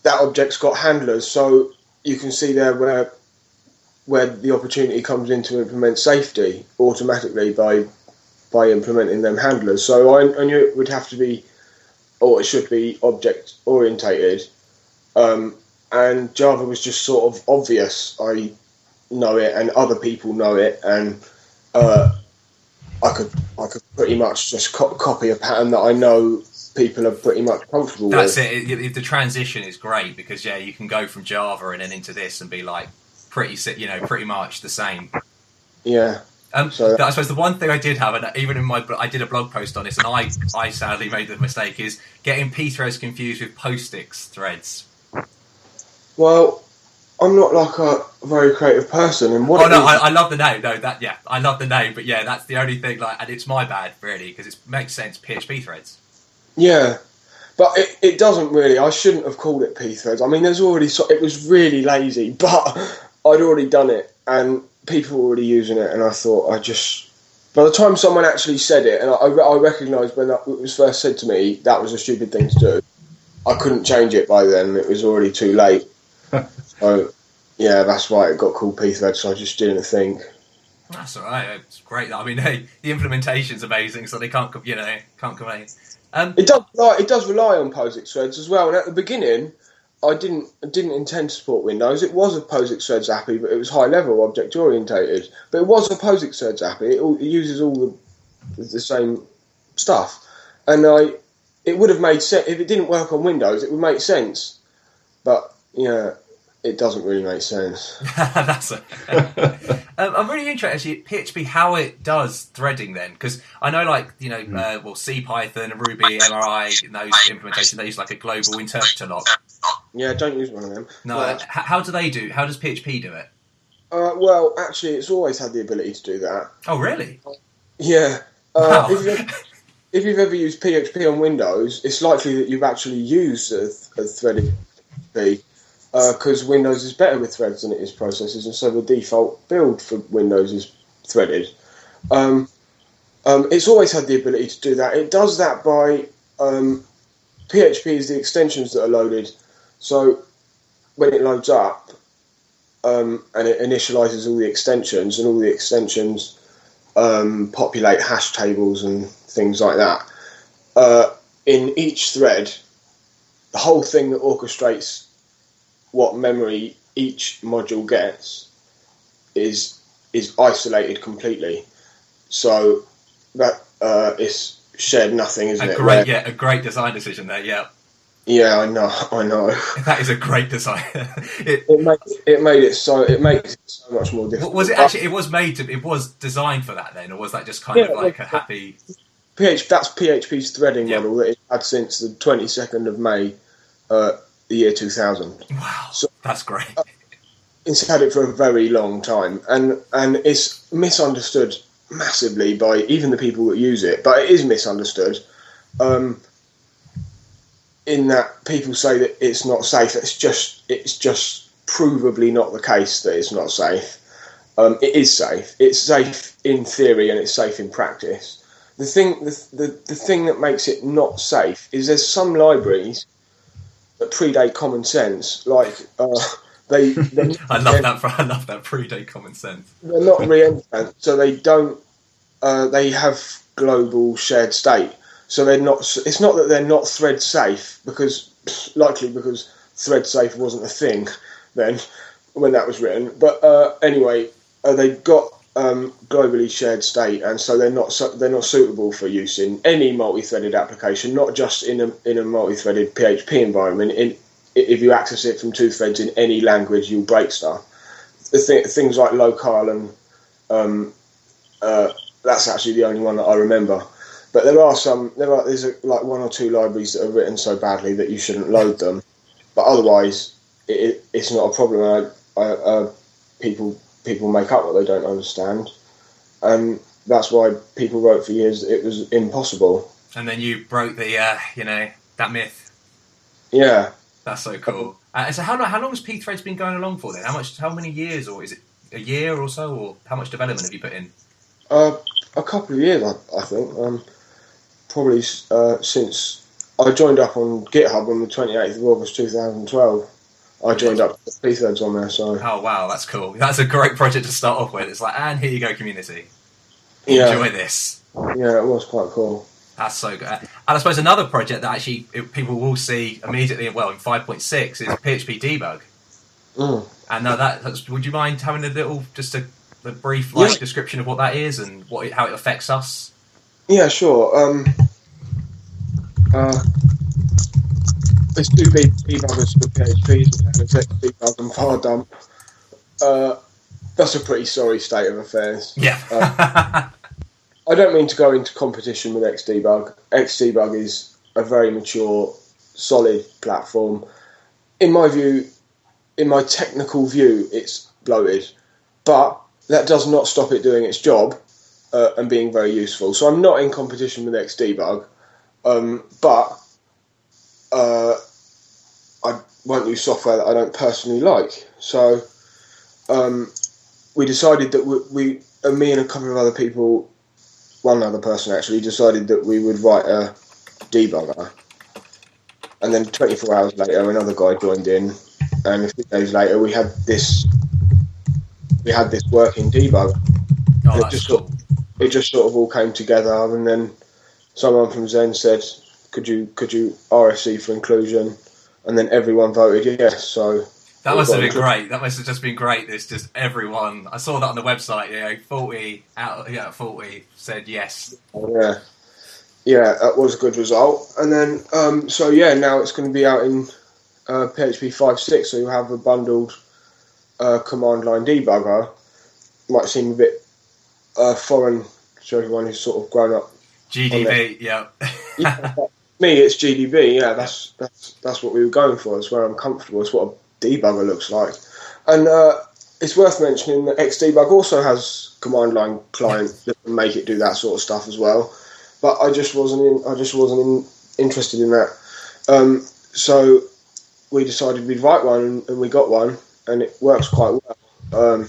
that object's got handlers, so you can see there where the opportunity comes in to implement safety automatically by implementing them handlers. So I knew it would have to be, or it should be, object orientated, and Java was just sort of obvious. I know it, and other people know it, and I could pretty much just copy a pattern that I know people are pretty much comfortable with. That's it. The transition is great, because you can go from Java and then into this and be like pretty much the same. Yeah. So I suppose the one thing I did have, and even in my, I did a blog post on this, and I sadly made the mistake, is getting pthreads confused with PostX threads. well, I'm not like a very creative person, and what? Oh no, I love the name. No, I love the name, but yeah, that's the only thing. Like, and it's my bad really, because it makes sense. PHP threads. Yeah, but it doesn't really. I shouldn't have called it pthreads. I mean, there's already it was really lazy, but I'd already done it, and people were already using it, and I thought by the time someone actually said it, and I recognised when it was first said to me that was a stupid thing to do, I couldn't change it by then. It was already too late. So, yeah, that's why it got called pthreads, so I just didn't think. That's all right. It's great. I mean, hey, the implementation's amazing, so they can't complain. It does rely on POSIX threads as well, and at the beginning, I didn't intend to support Windows. It was a POSIX threads API, but it was high level, object orientated. But it was a POSIX threads API. It uses all the same stuff, and it would have made sense if it didn't work on Windows. It would make sense, but yeah, it doesn't really make sense. I'm really interested in PHP how it does threading then, because I know C Python, Ruby, MRI, in those implementations they use like a global interpreter lock. Yeah, don't use one of them. No, how does PHP do it? Well, actually, it's always had the ability to do that. Oh, really? Yeah. Wow. If you've ever used PHP on Windows, it's likely that you've actually used a threaded PHP. Because Windows is better with threads than it is processes, and so the default build for Windows is threaded. It's always had the ability to do that. It does that by PHP is the extensions that are loaded. So when it loads up and it initializes all the extensions, and all the extensions populate hash tables and things like that, in each thread, the whole thing that orchestrates what memory each module gets is isolated completely, so that is shared nothing, isn't it? A great design decision there. Yeah, I know. That is a great design. it makes it so much more difficult. Was it actually? It was designed for that then, or was that just kind of like a happy? That's PHP's threading model that it had since the 22nd of May. The year 2000. Wow, so, that's great. It's had it for a very long time, and it's misunderstood massively by even the people that use it. But it is misunderstood, in that people say that it's not safe. It's just provably not the case that it's not safe. It is safe. It's safe in theory, and it's safe in practice. The thing that makes it not safe is there's some libraries that predate common sense, like they. I love that predate common sense. They're not re-entrant, so they don't. They have global shared state, so they're not. It's not that they're not thread safe, because thread safe wasn't a thing then when that was written. But anyway, they've got globally shared state, and so they're not suitable for use in any multi-threaded application, not just in a multi-threaded PHP environment. If you access it from two threads in any language, you'll break stuff. Things like local and that's actually the only one that I remember. But there's like one or two libraries that are written so badly that you shouldn't load them. But otherwise, it's not a problem. People make up what they don't understand, and that's why people wrote for years that it was impossible. And then you broke the that myth. Yeah, that's so cool. So how long has pthreads been going along for then? How many years, or is it a year or so, or how much development have you put in? A couple of years, I think. Probably since I joined up on GitHub on the 28th of August 2012. I joined up with pthreads on there, so... Oh, wow, that's cool. That's a great project to start off with. It's like, and here you go, community. Enjoy this. Yeah, it was quite cool. That's so good. And I suppose another project that actually people will see immediately, in 5.6, is PHP Debug. Mm. And would you mind having a brief description of what that is and how it affects us? Yeah, sure. There's two big debuggers for PHP, Exec Debug and Far Dump. that's a pretty sorry state of affairs. Yeah. I don't mean to go into competition with Xdebug. Xdebug is a very mature, solid platform. In my view, in my technical view, it's bloated, but that does not stop it doing its job and being very useful. So I'm not in competition with Xdebug, but I won't use software that I don't personally like. So we decided that me and a couple of other people, one other person actually, decided that we would write a debugger. And then 24 hours later, another guy joined in, and a few days later, we had this working debugger. Oh, that's cool. It just sort of all came together, and then someone from Zen said, "Could you RFC for inclusion?" And then everyone voted yes. So that must have been great. That must have just been great. There's just everyone. I saw that on the website. 40 out of 40 said yes. Yeah, that was a good result. And then now it's going to be out in PHP 5.6. So you have a bundled command line debugger. Might seem a bit foreign to everyone who's sort of grown up. GDB, yeah. Me, it's GDB. Yeah, that's what we were going for. It's where I'm comfortable. It's what a debugger looks like. And it's worth mentioning that Xdebug also has command line client that can make it do that sort of stuff as well. But I just wasn't interested in that. So we decided we'd write one, and we got one, and it works quite well.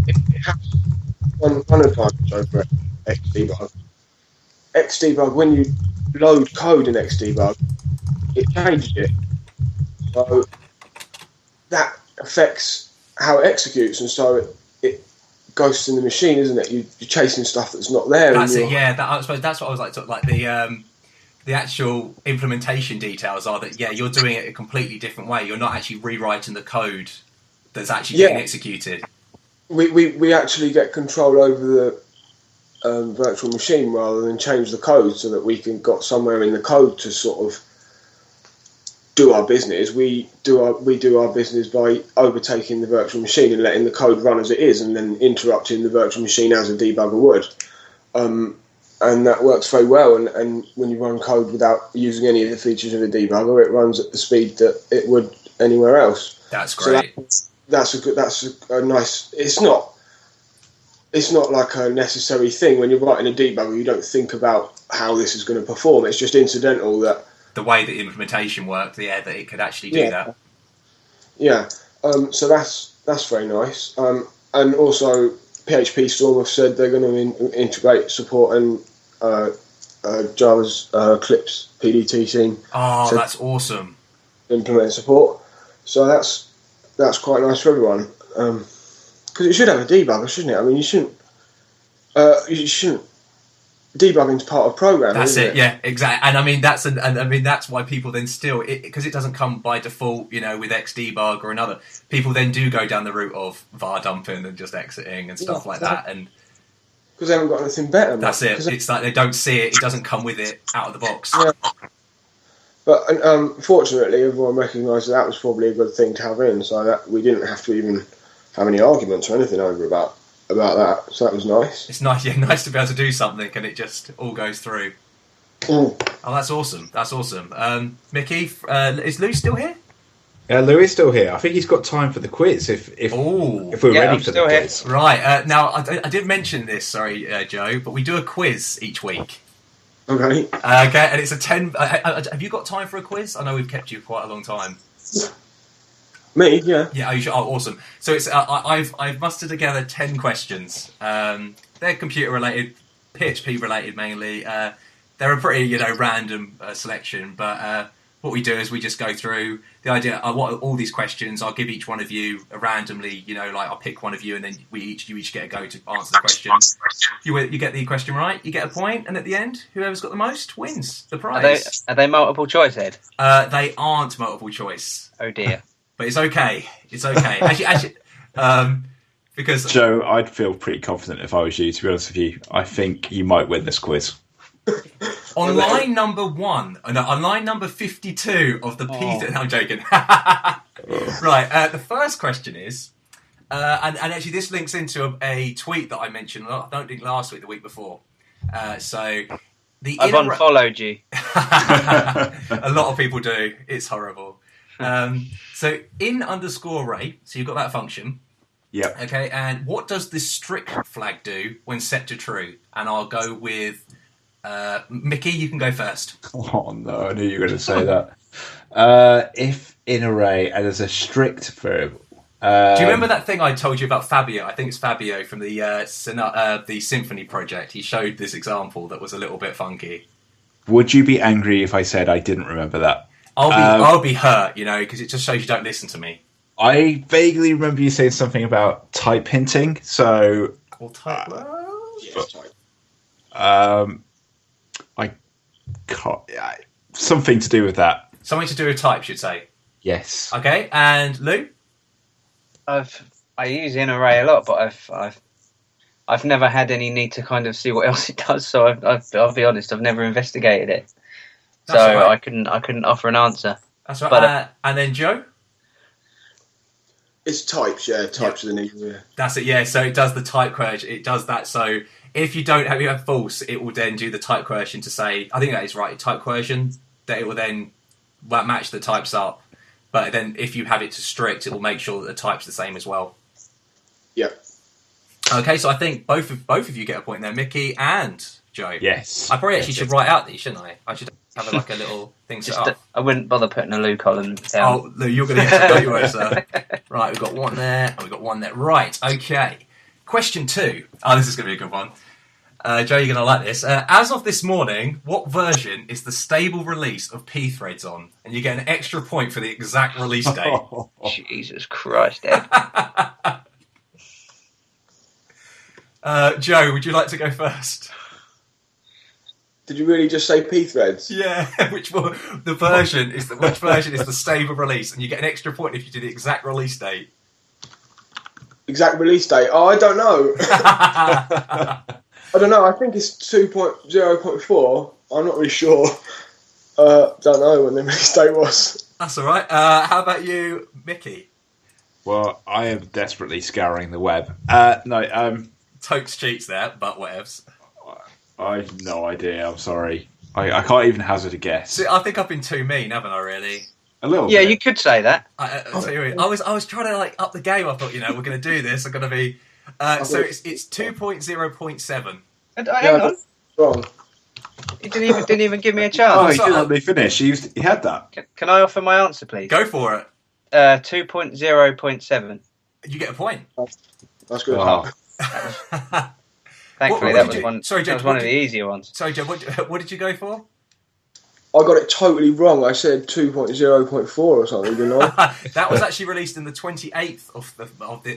It has one advantage over Xdebug. Xdebug, when you load code in Xdebug, it changes it. So that affects how it executes, and so it ghosts in the machine, isn't it? You're chasing stuff that's not there. That's it. Yeah, I suppose that's what I was like the actual implementation details are that you're doing it a completely different way. You're not actually rewriting the code that's actually getting executed. We actually get control over the virtual machine rather than change the code, so that we can got somewhere in the code to sort of do our business. We do our business by overtaking the virtual machine and letting the code run as it is, and then interrupting the virtual machine as a debugger would. And that works very well. And when you run code without using any of the features of a debugger, it runs at the speed that it would anywhere else. That's great. So that's a nice. It's not like a necessary thing. When you're writing a debugger, you don't think about how this is going to perform. It's just incidental that the way that the implementation worked, that it could actually do that. Yeah. So that's very nice. And also, PHP Storm have said they're going to integrate support and Java's Eclipse PDT scene. Oh, that's awesome. Implement support. So that's quite nice for everyone. Because it should have a debugger, shouldn't it? I mean, you shouldn't. Debugging's part of programming. That's isn't it. Yeah, exactly. And I mean that's why people then still, because it doesn't come by default, with Xdebug or another. People then do go down the route of var dumping and just exiting and stuff like that, and because they haven't got anything better. That's it. It's like they don't see it. It doesn't come with it out of the box. Yeah. But fortunately, everyone recognised that was probably a good thing to have in, so that we didn't have to even have any arguments or anything over about that. So that was nice. It's nice, nice to be able to do something and it just all goes through. Oh, that's awesome. That's awesome. Mickey, is Lou still here? Yeah, Lou is still here. I think he's got time for the quiz if we're ready for the quiz. Here. Right. Now, I did mention this, sorry, Joe, but we do a quiz each week. Okay. Okay, and it's a 10... have you got time for a quiz? I know we've kept you quite a long time. Me, yeah. Yeah, you should. Oh, awesome. So it's I've mustered together 10 questions. They're computer related, PHP related mainly. They're a pretty random selection, but what we do is we just go through the idea of what all these questions. I'll give each one of you randomly. I'll pick one of you, and then you each get a go to answer the question. You get the question right, you get a point, and at the end, whoever's got the most wins the prize. Are they multiple choice, Ed? They aren't multiple choice. Oh dear. But it's okay. It's okay. Actually, because Joe, I'd feel pretty confident if I was you. To be honest with you, I think you might win this quiz. On line number 52 of the P. No, I'm joking. Right. The first question is: And actually, this links into a tweet that I mentioned. I don't think last week, the week before. So I've unfollowed you. A lot of people do. It's horrible. So in_array. So you've got that function. Yeah. Okay. And what does this strict flag do when set to true? And I'll go with Mickey. You can go first. Oh no, I knew you were going to say that. If in array and there's a strict variable. Do you remember that thing I told you about Fabio? I think it's Fabio from the Symphony project. He showed this example that was a little bit funky. Would you be angry if I said I didn't remember that? I'll be hurt, because it just shows you don't listen to me. I vaguely remember you saying something about type hinting. So, Yes, type. I can't. Something to do with that. Something to do with type, should say. Yes. Okay, and Lou? I use in array a lot, but I've never had any need to kind of see what else it does. So I'll be honest, I've never investigated it. That's so right. I couldn't offer an answer. That's right. But, and then Joe? It's types, yeah. Types are the need, yeah. That's it, yeah. So it does the type coercion. It does that. So if you have false, it will then do the type coercion to say, I think that is right, type coercion, that it will then match the types up. But then if you have it to strict, it will make sure that the type's the same as well. Yep. Okay, so I think both of you get a point there, Mickey and Joe. Yes. I probably actually should write out these, shouldn't I? I should have a little thing set up. I wouldn't bother putting a Lou column down. Oh, Lou, you're going to get to go your way, sir. Right, we've got one there, and we've got one there. Right, okay. Question 2. Oh, this is going to be a good one. Joe, you're going to like this. As of this morning, what version is the stable release of pthreads on? And you get an extra point for the exact release date. Jesus Christ, Ed. Joe, would you like to go first? Did you really just say pthreads? Yeah, which version is the stable release? And you get an extra point if you do the exact release date. Exact release date? Oh, I don't know. I don't know. I think it's 2.0.4. I'm not really sure. Don't know when the release date was. That's all right. How about you, Mickey? Well, I am desperately scouring the web. Totes cheats there, but whatevs. I have no idea. I'm sorry. I can't even hazard a guess. See, I think I've been too mean, haven't I? Really? A little. Yeah, bit. you could say that. I was trying to up the game. I thought, we're going to do this. I'm going to be. So it's 2.0.7. Hang on. Wrong. You didn't even give me a chance. Oh, he didn't let me finish. He had that. Can I offer my answer, please? Go for it. 2.0.7. You get a point. That's good. Wow. Thankfully, What that was one. Sorry, Joe, that was one of the easier ones. Sorry, Joe. What did you go for? I got it totally wrong. I said 2.0.4 or something, didn't I? That was actually released in the 28th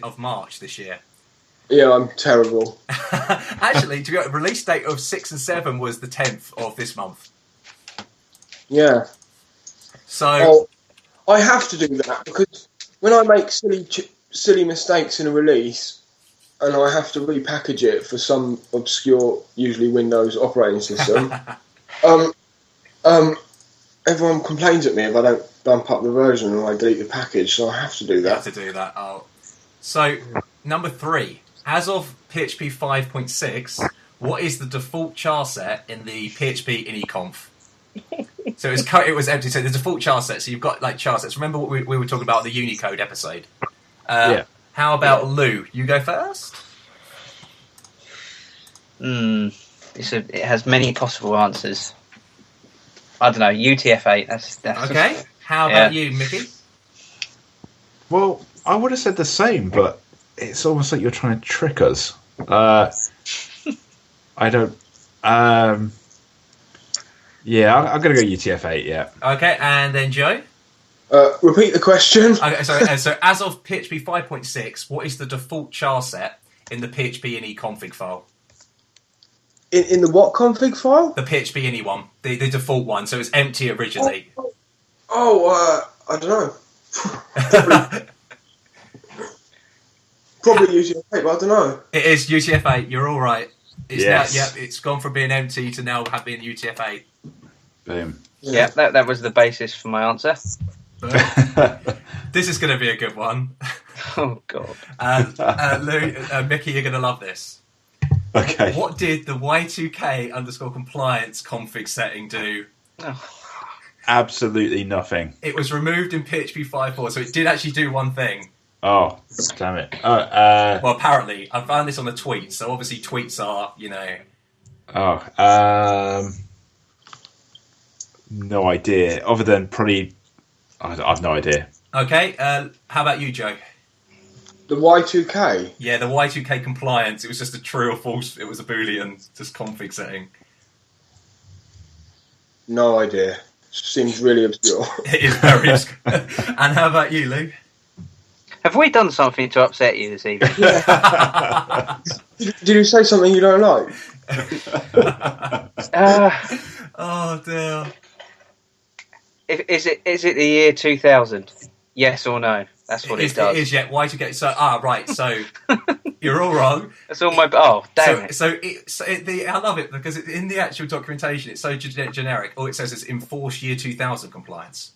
of March this year. Yeah, I'm terrible. Actually, to be honest, release date of 6 and 7 was the 10th of this month. Yeah. So I have to do that because when I make silly mistakes in a release and I have to repackage it for some obscure, usually Windows operating system, everyone complains at me if I don't bump up the version and I delete the package, so I have to do that. you have to do that. Oh. So, number 3. As of PHP 5.6, what is the default char set in the PHP IndyConf? So it was empty. So the default char set. So you've got char sets. Remember what we were talking about in the Unicode episode? Yeah. How about Lou? You go first. It has many possible answers. I don't know. UTF-8. That's Okay. How about you, Mickey? Well, I would have said the same, but it's almost like you're trying to trick us. I don't. Yeah, I'm going to go UTF-8. Yeah. Okay, and then Joe. Repeat the question. Okay, so as of PHP 5.6, what is the default char set in the PHP ini config file? In the what config file? The PHP ini one, the default one. So it's empty originally. I don't know. Probably UTF-8, but I don't know. It is UTF-8. You're all right. It's Yes. now, it's gone from being empty to now being UTF-8. Boom. Yeah, that was the basis for my answer. This is going to be a good one. Oh God. Mickey, you're going to love this. Okay. What did the Y2K_compliance config setting do? Oh. Absolutely nothing. It was removed in PHP 5.4, so it did actually do one thing. Oh, damn it. Well, apparently, I found this on the tweet, so obviously tweets are, no idea. Other than probably, I've no idea. Okay, how about you, Joe? The Y2K? Yeah, the Y2K compliance, it was just a true or false, it was a Boolean, just config setting. No idea. Seems really obscure. It is very obscure. And how about you, Lou? Have we done something to upset you this evening? Did you say something you don't like? Oh dear. Is it the year 2000? Yes or no? That's what it does. It is, yeah. Y2K. So, right. So, you're all wrong. That's all my... Oh, damn it. I love it because in the actual documentation, it's so generic. All it says is enforce year 2000 compliance,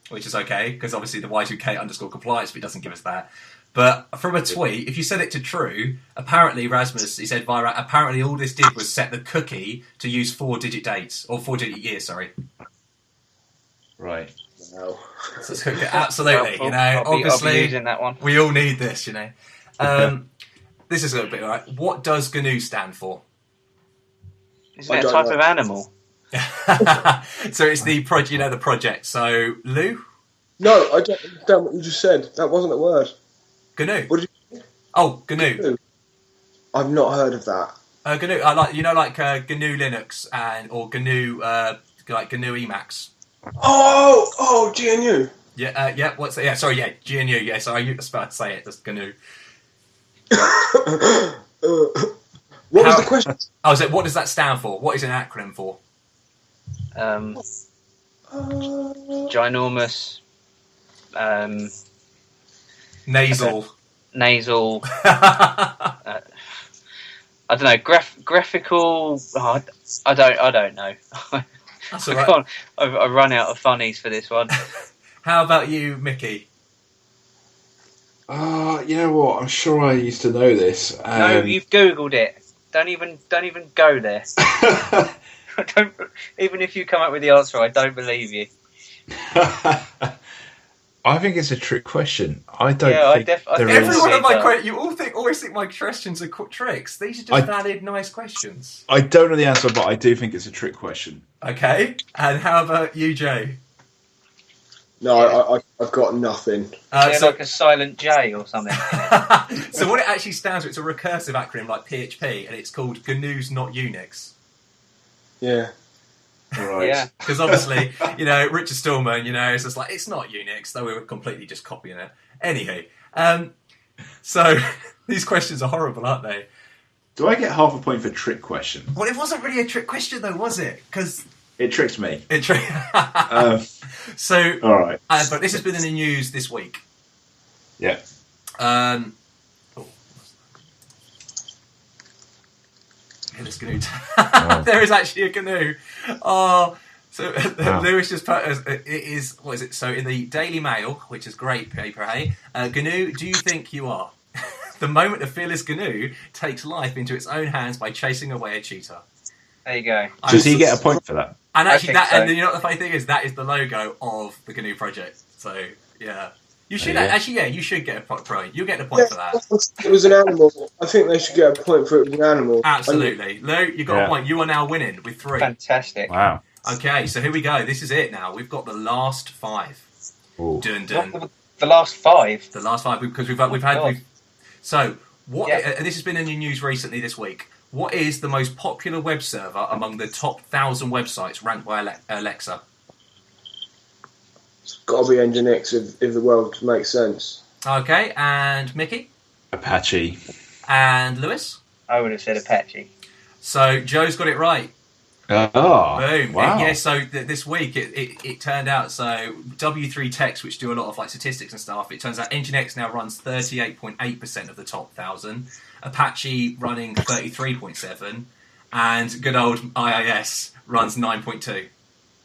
which is okay because obviously the Y2K_compliance, but it doesn't give us that. But from a tweet, if you set it to true, apparently Rasmus, he said apparently all this did was set the cookie to use 4-digit dates or 4-digit years. Sorry. Right. No. So it's absolutely, I'll obviously, be using that one. we all need this, This is a bit alright. What does GNU stand for? Isn't it a type of animal? So it's the project, the project. So, Lou? No, I don't understand what you just said. That wasn't a word. GNU. What did you... Oh, GNU. I've not heard of that. GNU. Like GNU Linux or GNU GNU Emacs. Oh, GNU. Yeah. What's that? Yeah, sorry. Yeah, GNU. Yeah, sorry. I was about to say it. That's GNU. What was the question? Oh, so what does that stand for? What is an acronym for? Ginormous. Nasal. Nasal. I don't know. Graphical. Oh, I don't know. That's all right. I run out of funnies for this one. How about you, Mickey? You know what? I'm sure I used to know this. No, you've Googled it. Don't even go there. Even if you come up with the answer, I don't believe you. I think it's a trick question. I don't think every one of my questions. You always think my questions are tricks. These are just valid, nice questions. I don't know the answer, but I do think it's a trick question. Okay, and how about you, Jay? No, I've got nothing. So like a silent J or something. So what it actually stands for, it's a recursive acronym like PHP, and it's called GNU's Not Unix. Yeah. Right. Yeah. Because obviously, Richard Stallman, it's just like, it's not Unix, though we were completely just copying it. Anywho, so these questions are horrible, aren't they? Do I get half a point for trick question? Well, it wasn't really a trick question, though, was it? Because it tricked me. So, all right. But this has been in the news this week. Yeah. This GNU. There is actually a GNU. Oh, so Lewis just put it is. What is it? So in the Daily Mail, which is great paper, hey, GNU. Do you think you are? The moment a fearless GNU takes life into its own hands by chasing away a cheater. There you go. Does he get a point for that? And actually, so. And what the funny thing is, that is the logo of the GNU project. So yeah. You should you should get a point. You'll get a point for that. It was an animal. I think they should get a point for it was an animal. Absolutely. Lou, you got a point. You are now winning with 3. Fantastic. Wow. Okay, so here we go. This is it now. We've got the last 5. Ooh. Dun dun. The last 5? The last 5, because we've had... So, what? Yeah. This has been in the news recently this week. What is the most popular web server among the top 1,000 websites ranked by Alexa? It's got to be Nginx if the world makes sense. Okay, and Mickey? Apache. And Lewis? I would have said Apache. So Joe's got it right. Oh, boom! Wow. So this week it turned out. So W3 Techs, which do a lot of statistics and stuff, it turns out Nginx now runs 38.8% of the top 1,000. Apache running 33.7, and good old IIS runs 9.2.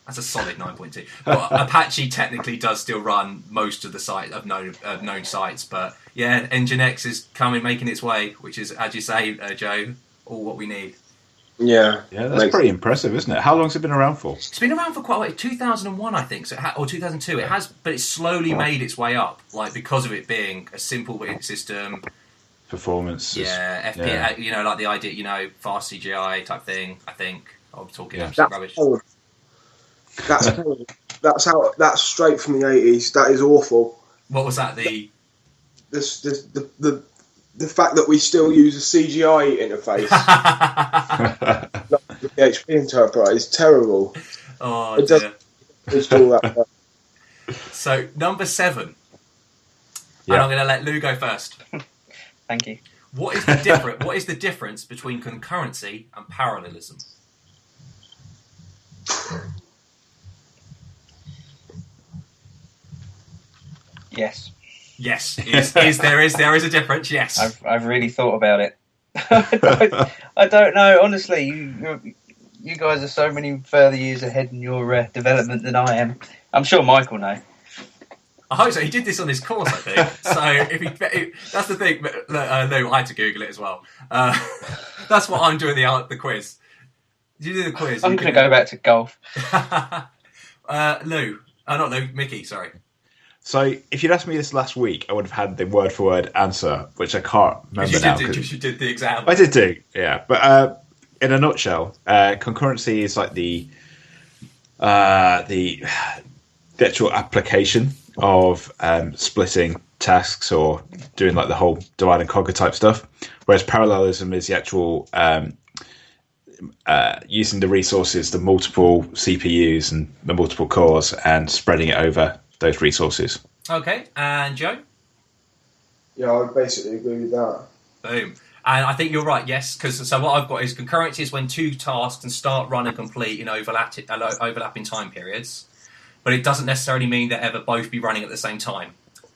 That's a solid 9.2. But Apache technically does still run most of the site of known sites. But yeah, Nginx is making its way, which is, as you say, Joe, all what we need. Yeah, that's pretty impressive, isn't it? How long's it been around for? It's been around for quite a while. 2001, I think, or 2002. It has, but it's slowly made its way up, like because of it being a simple system. Performance. Yeah, FP, you know, like the idea, you know, fast CGI type thing. I think I'm talking rubbish. That's straight from the 80s. That is awful. What was that? The fact that we still use a CGI interface, like the PHP interpreter, is terrible. Oh, it doesn't install that well. So number 7, yeah. And I'm going to let Lou go first. Thank you. What is the difference between concurrency and parallelism? Yes. Yes, there is a difference. Yes, I've really thought about it. I don't know. Honestly, you guys are so many further years ahead in your development than I am. I'm sure Mike will know. I hope so. He did this on his course, I think. So that's the thing. No, I had to Google it as well. That's what I'm doing the quiz. Did you do the quiz? I'm going to go back to golf. Lou. Oh, not Lou. Mickey, sorry. So if you'd asked me this last week, I would have had the word-for-word answer, which I can't remember now. You did the exam. I did do, yeah. But in a nutshell, concurrency is like the actual application of splitting tasks or doing like the whole divide and conquer type stuff, whereas parallelism is the actual using the resources, the multiple CPUs and the multiple cores, and spreading it over those resources. Okay, and Joe? Yeah, I basically agree with that. Boom. And I think you're right, yes, because so what I've got is concurrency is when two tasks can start, run and complete in overlapping time periods, but it doesn't necessarily mean that ever both be running at the same time.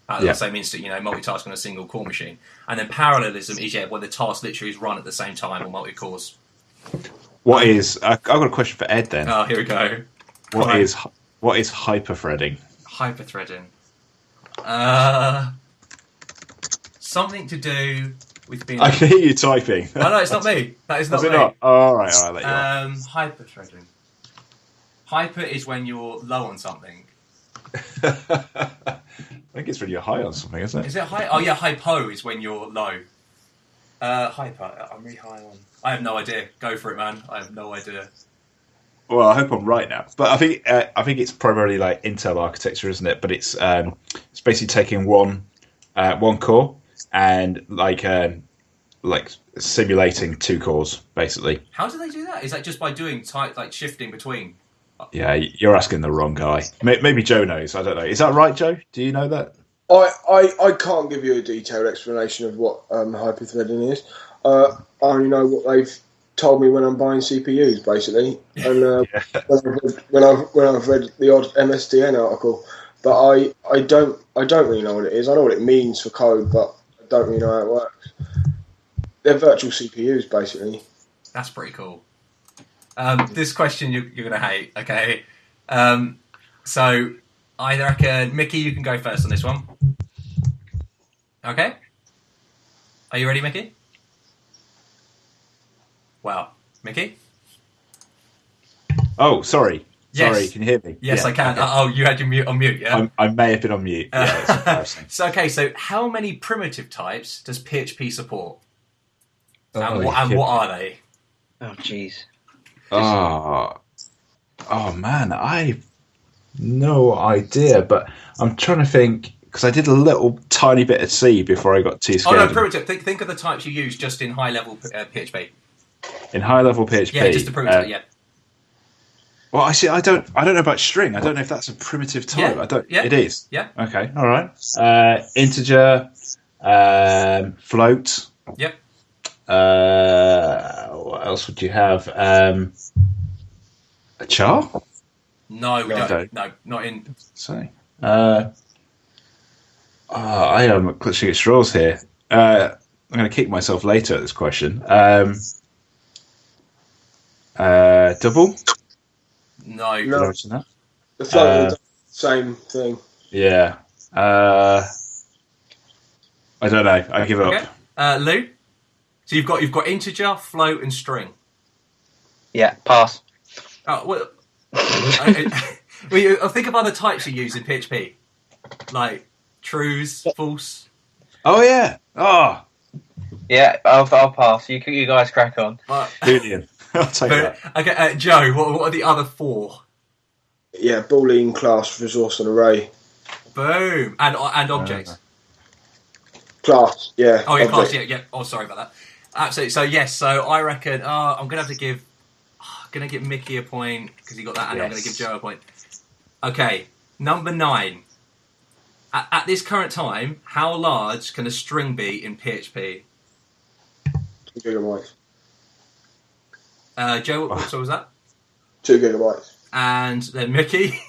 At the same instant, multitask on a single core machine. And then parallelism is, when the task literally is run at the same time on multi-cores. I've got a question for Ed then. Oh, here we go. What is hyperthreading? Hyperthreading. Something to do with being... I can hear you typing. Oh, no, it's not me. That is not me. Not? Oh, all right, I'll let you hyperthreading. Hyper is when you're low on something. I think it's when you're high on something, isn't it? Is it high? Oh, yeah, hypo is when you're low. Hyper, I'm really high on... I have no idea. Go for it, man. I have no idea. Well, I hope I'm right now, but I think it's primarily like Intel architecture, isn't it? But it's basically taking one core and like simulating two cores, basically. How do they do that? Is that just by doing like shifting between? Yeah, you're asking the wrong guy. Maybe Joe knows. I don't know. Is that right, Joe? Do you know that? I can't give you a detailed explanation of what hyperthreading is. I only know what they've told me when I'm buying CPUs, basically, and when I've read the odd MSDN article. But I don't really know what it is. I know what it means for code, but I don't really know how it works. They're virtual CPUs, basically. That's pretty cool. This question you're going to hate, okay? So I reckon, Mickey, you can go first on this one. Okay? Are you ready, Mickey? Wow. Mickey? Oh, sorry. Yes. Sorry, can you hear me? Yes, I can. Okay. You had your mute on mute, yeah? I may have been on mute. Yeah, it's embarrassing. So how many primitive types does PHP support? And what are they? Oh, jeez. Oh, man, I've no idea, but I'm trying to think, because I did a little tiny bit of C before I got too scared. Oh, no, primitive. Think of the types you use just in high-level PHP. In high-level PHP? Yeah, just the primitive, yeah. Well, I don't know about string. I don't know if that's a primitive type. Yeah. It is? Yeah. Okay, all right. Integer, float. Yep. What else would you have? A char? No, we don't. No, not in. Sorry. I am clutching at straws here. I'm going to kick myself later at this question. Double? No. No. That? The float same thing. Yeah. I don't know. I give Okay. up. Lou? So you've got integer, float, and string. Yeah, pass. Oh, well, well, think of other types you use in PHP. Like trues, false. Oh, yeah. Oh, Yeah, I'll pass. You guys crack on. Boolean. I'll take that. Okay, Joe, what are the other 4? Yeah, Boolean, class, resource, and array. Boom. And objects. Class, yeah. Oh, yeah, object. class, yeah. Oh, sorry about that. Absolutely. So, yes, so I reckon I'm going to have to give... going to give Mickey a point, because he got that, and Yes. I'm going to give Joe a point. Okay, number 9. At this current time, how large can a string be in PHP? 2 gigabytes. Joe, what was that? 2 gigabytes. And then Mickey?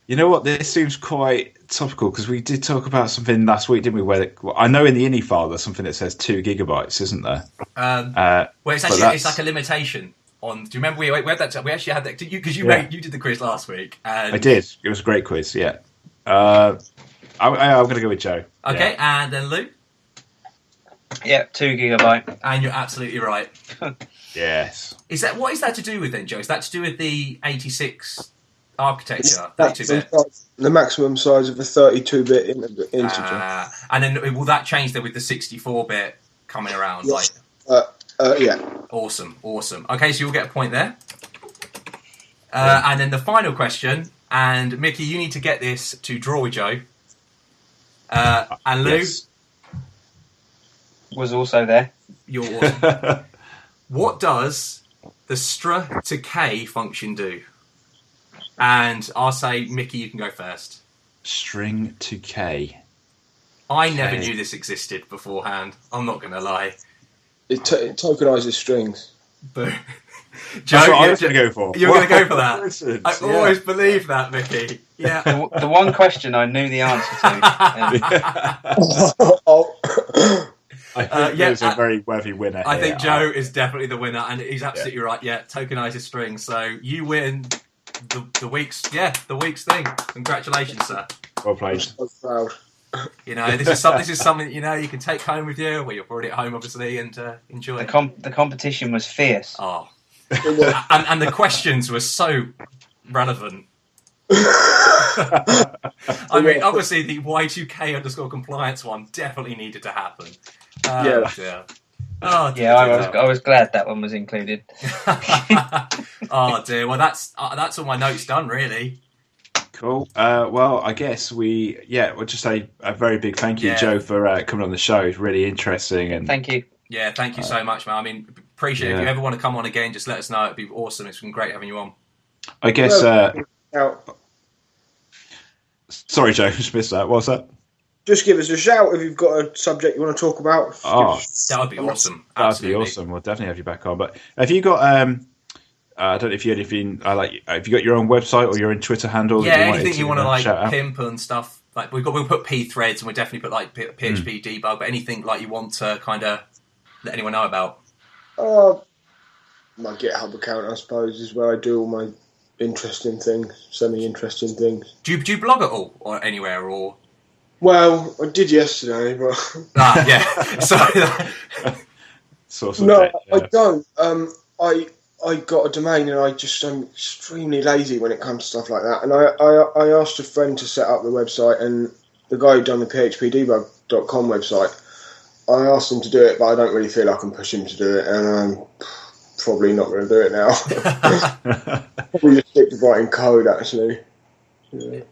You know what? This seems quite topical because we did talk about something last week, didn't we? I know in the ini file there's something that says 2 gigabytes, isn't there? Well, it's actually it's like a limitation on. Do you remember we had that? We actually had that. Did you? Because you did the quiz last week. And... I did. It was a great quiz. Yeah. I'm going to go with Joe. Okay, yeah. And then Lou. Yeah, 2 gigabyte. And you're absolutely right. Yes. What is that to do with then, Joe? Is that to do with the 86 architecture? That's 32-bit? the maximum size of a 32-bit integer. And then will that change then with the 64-bit coming around? Yes. Yeah. Awesome. Okay, so you'll get a point there. And then the final question, and Mickey, you need to get this to draw with Joe. And Lou? Yes. Was also there. You're awesome. What does the str to k function do? And I'll say, Mickey, you can go first. String to k. I never knew this existed beforehand. I'm not going to lie. It tokenizes strings. But Joe, that's what I was going to go for. You're going to go for that. Coincidence, I always believed that, Mickey. Yeah. The one question I knew the answer to. I think Joe's a very worthy winner. I think Joe is definitely the winner, and he's absolutely right. Yeah, tokenize his string. So you win the week's thing. Congratulations, sir. Well played. I'm so proud. You know, this is something you can take home with you. Well, you're already at home, obviously, and enjoy. The competition was fierce. Oh, and the questions were so relevant. I mean, obviously, the Y2K_compliance one definitely needed to happen. Yeah. Oh, dear, I was glad that one was included. Oh dear. Well, that's all my notes done, really. Cool. Well, I guess we'll just say a very big thank you, Joe, for coming on the show. It's really interesting. And thank you. Yeah, thank you so much, man. I mean, appreciate it. If you ever want to come on again, just let us know. It'd be awesome. It's been great having you on. I guess. Out. Sorry, Joe, just missed that. What's that? Just give us a shout if you've got a subject you want to talk about. That would be awesome. That'd be awesome. We'll definitely have you back on. But have you got? I don't know if you had anything. Have you got your own website or your own Twitter handle? Yeah, anything you want to pimp and stuff. Like we'll put pthreads and we'll definitely put like PHP debug. But anything like you want to kind of let anyone know about. My GitHub account, I suppose, is where I do all my interesting things, semi-interesting things. Do you blog at all or anywhere or? Well, I did yesterday, but Sorry. No, I don't. I got a domain, and I'm extremely lazy when it comes to stuff like that. And I asked a friend to set up the website, and the guy who done the PHPDBG.com website, I asked him to do it, but I don't really feel I can push him to do it, and I'm probably not going to do it now. Probably just stick to writing code, actually. Yeah.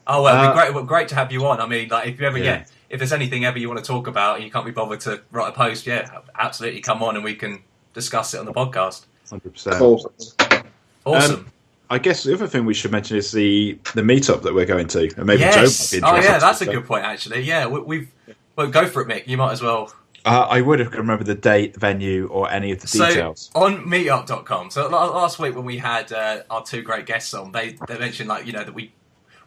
Oh well, it'd be great to have you on. I mean, like if you ever if there's anything ever you want to talk about and you can't be bothered to write a post, absolutely come on and we can discuss it on the podcast. 100%. Cool. Awesome. I guess the other thing we should mention is the meetup that we're going to, and maybe Joe might be interested. Oh yeah, that's a good point actually. Yeah, well, go for it, Mick. You might as well. I would have remembered the date, venue, or any of the details. So on meetup.com. So last week when we had our two great guests on, they mentioned that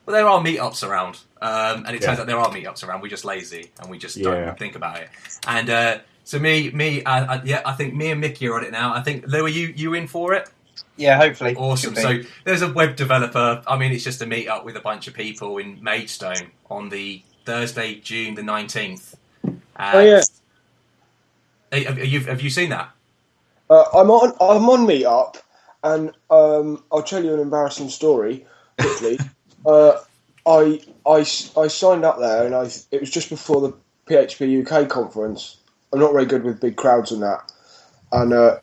there are meetups around, and it turns out there are meetups around. We're just lazy and we just don't think about it. And so I think me and Mickey are on it now. I think Lou, are you in for it? Yeah, hopefully. Awesome. So there's a web developer. I mean, it's just a meet up with a bunch of people in Maidstone on the Thursday, June the 19th. Oh yeah. Have you seen that? I'm on Meetup, and I'll tell you an embarrassing story quickly. I signed up there, and it was just before the PHP UK conference. I'm not very good with big crowds and that, and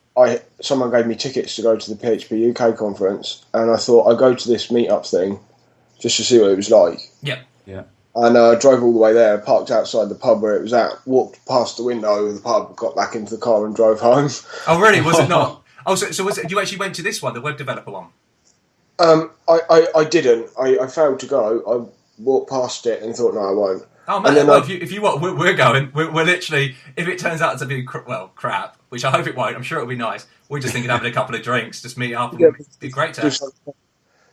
someone gave me tickets to go to the PHP UK conference, and I thought I'd go to this Meetup thing just to see what it was like. Yep. Yeah. And I drove all the way there, parked outside the pub where it was at, walked past the window of the pub, got back into the car and drove home. Oh, really? Was it not? Oh, so was it, you actually went to this one, the web developer one? I didn't. I failed to go. I walked past it and thought, no, I won't. Oh, man, if you want, we're going. We're literally, if it turns out to be, crap, which I hope it won't, I'm sure it'll be nice, we're just thinking of having a couple of drinks, just meet up, and it'd be great to have.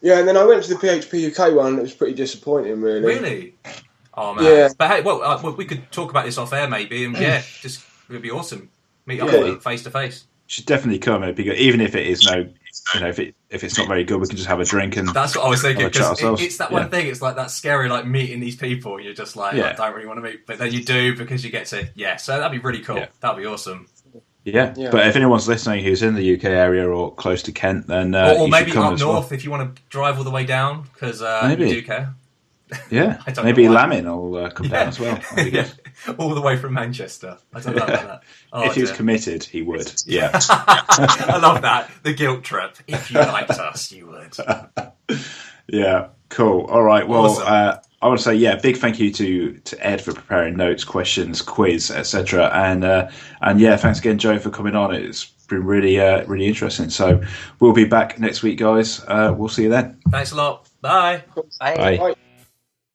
Yeah, and then I went to the PHP UK one, and it was pretty disappointing, really. Really? Oh, man. Yeah. But hey, we could talk about this off air, maybe, and it would be awesome. Meet up face to face. Should definitely come. It'd be good, even if it is if it's not very good, we can just have a drink and. That's what I was thinking. Because it's that one thing. It's like that scary, like meeting these people. You're just like, I don't really want to meet, but then you do because you get to. Yeah, so that'd be really cool. Yeah. That'd be awesome. Yeah, but if anyone's listening who's in the UK area or close to Kent, then or maybe come up north if you want to drive all the way down because you do care. Yeah, maybe Lamin will come down as well. All the way from Manchester. I don't know about that. Oh, if he was committed, he would. Yeah, I love that. The guilt trip. If you liked us, you would. Yeah, cool. All right. Well, Awesome. I want to say, big thank you to Ed for preparing notes, questions, quiz, etc. And thanks again, Joe, for coming on. It's been really interesting. So we'll be back next week, guys. We'll see you then. Thanks a lot. Bye. Bye. Bye.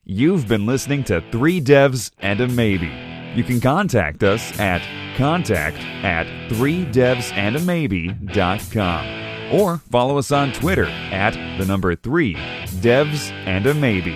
You've been listening to 3 Devs and a Maybe. You can contact us at contact@3devsandamaybe.com or follow us on Twitter at 3 Devs and a Maybe.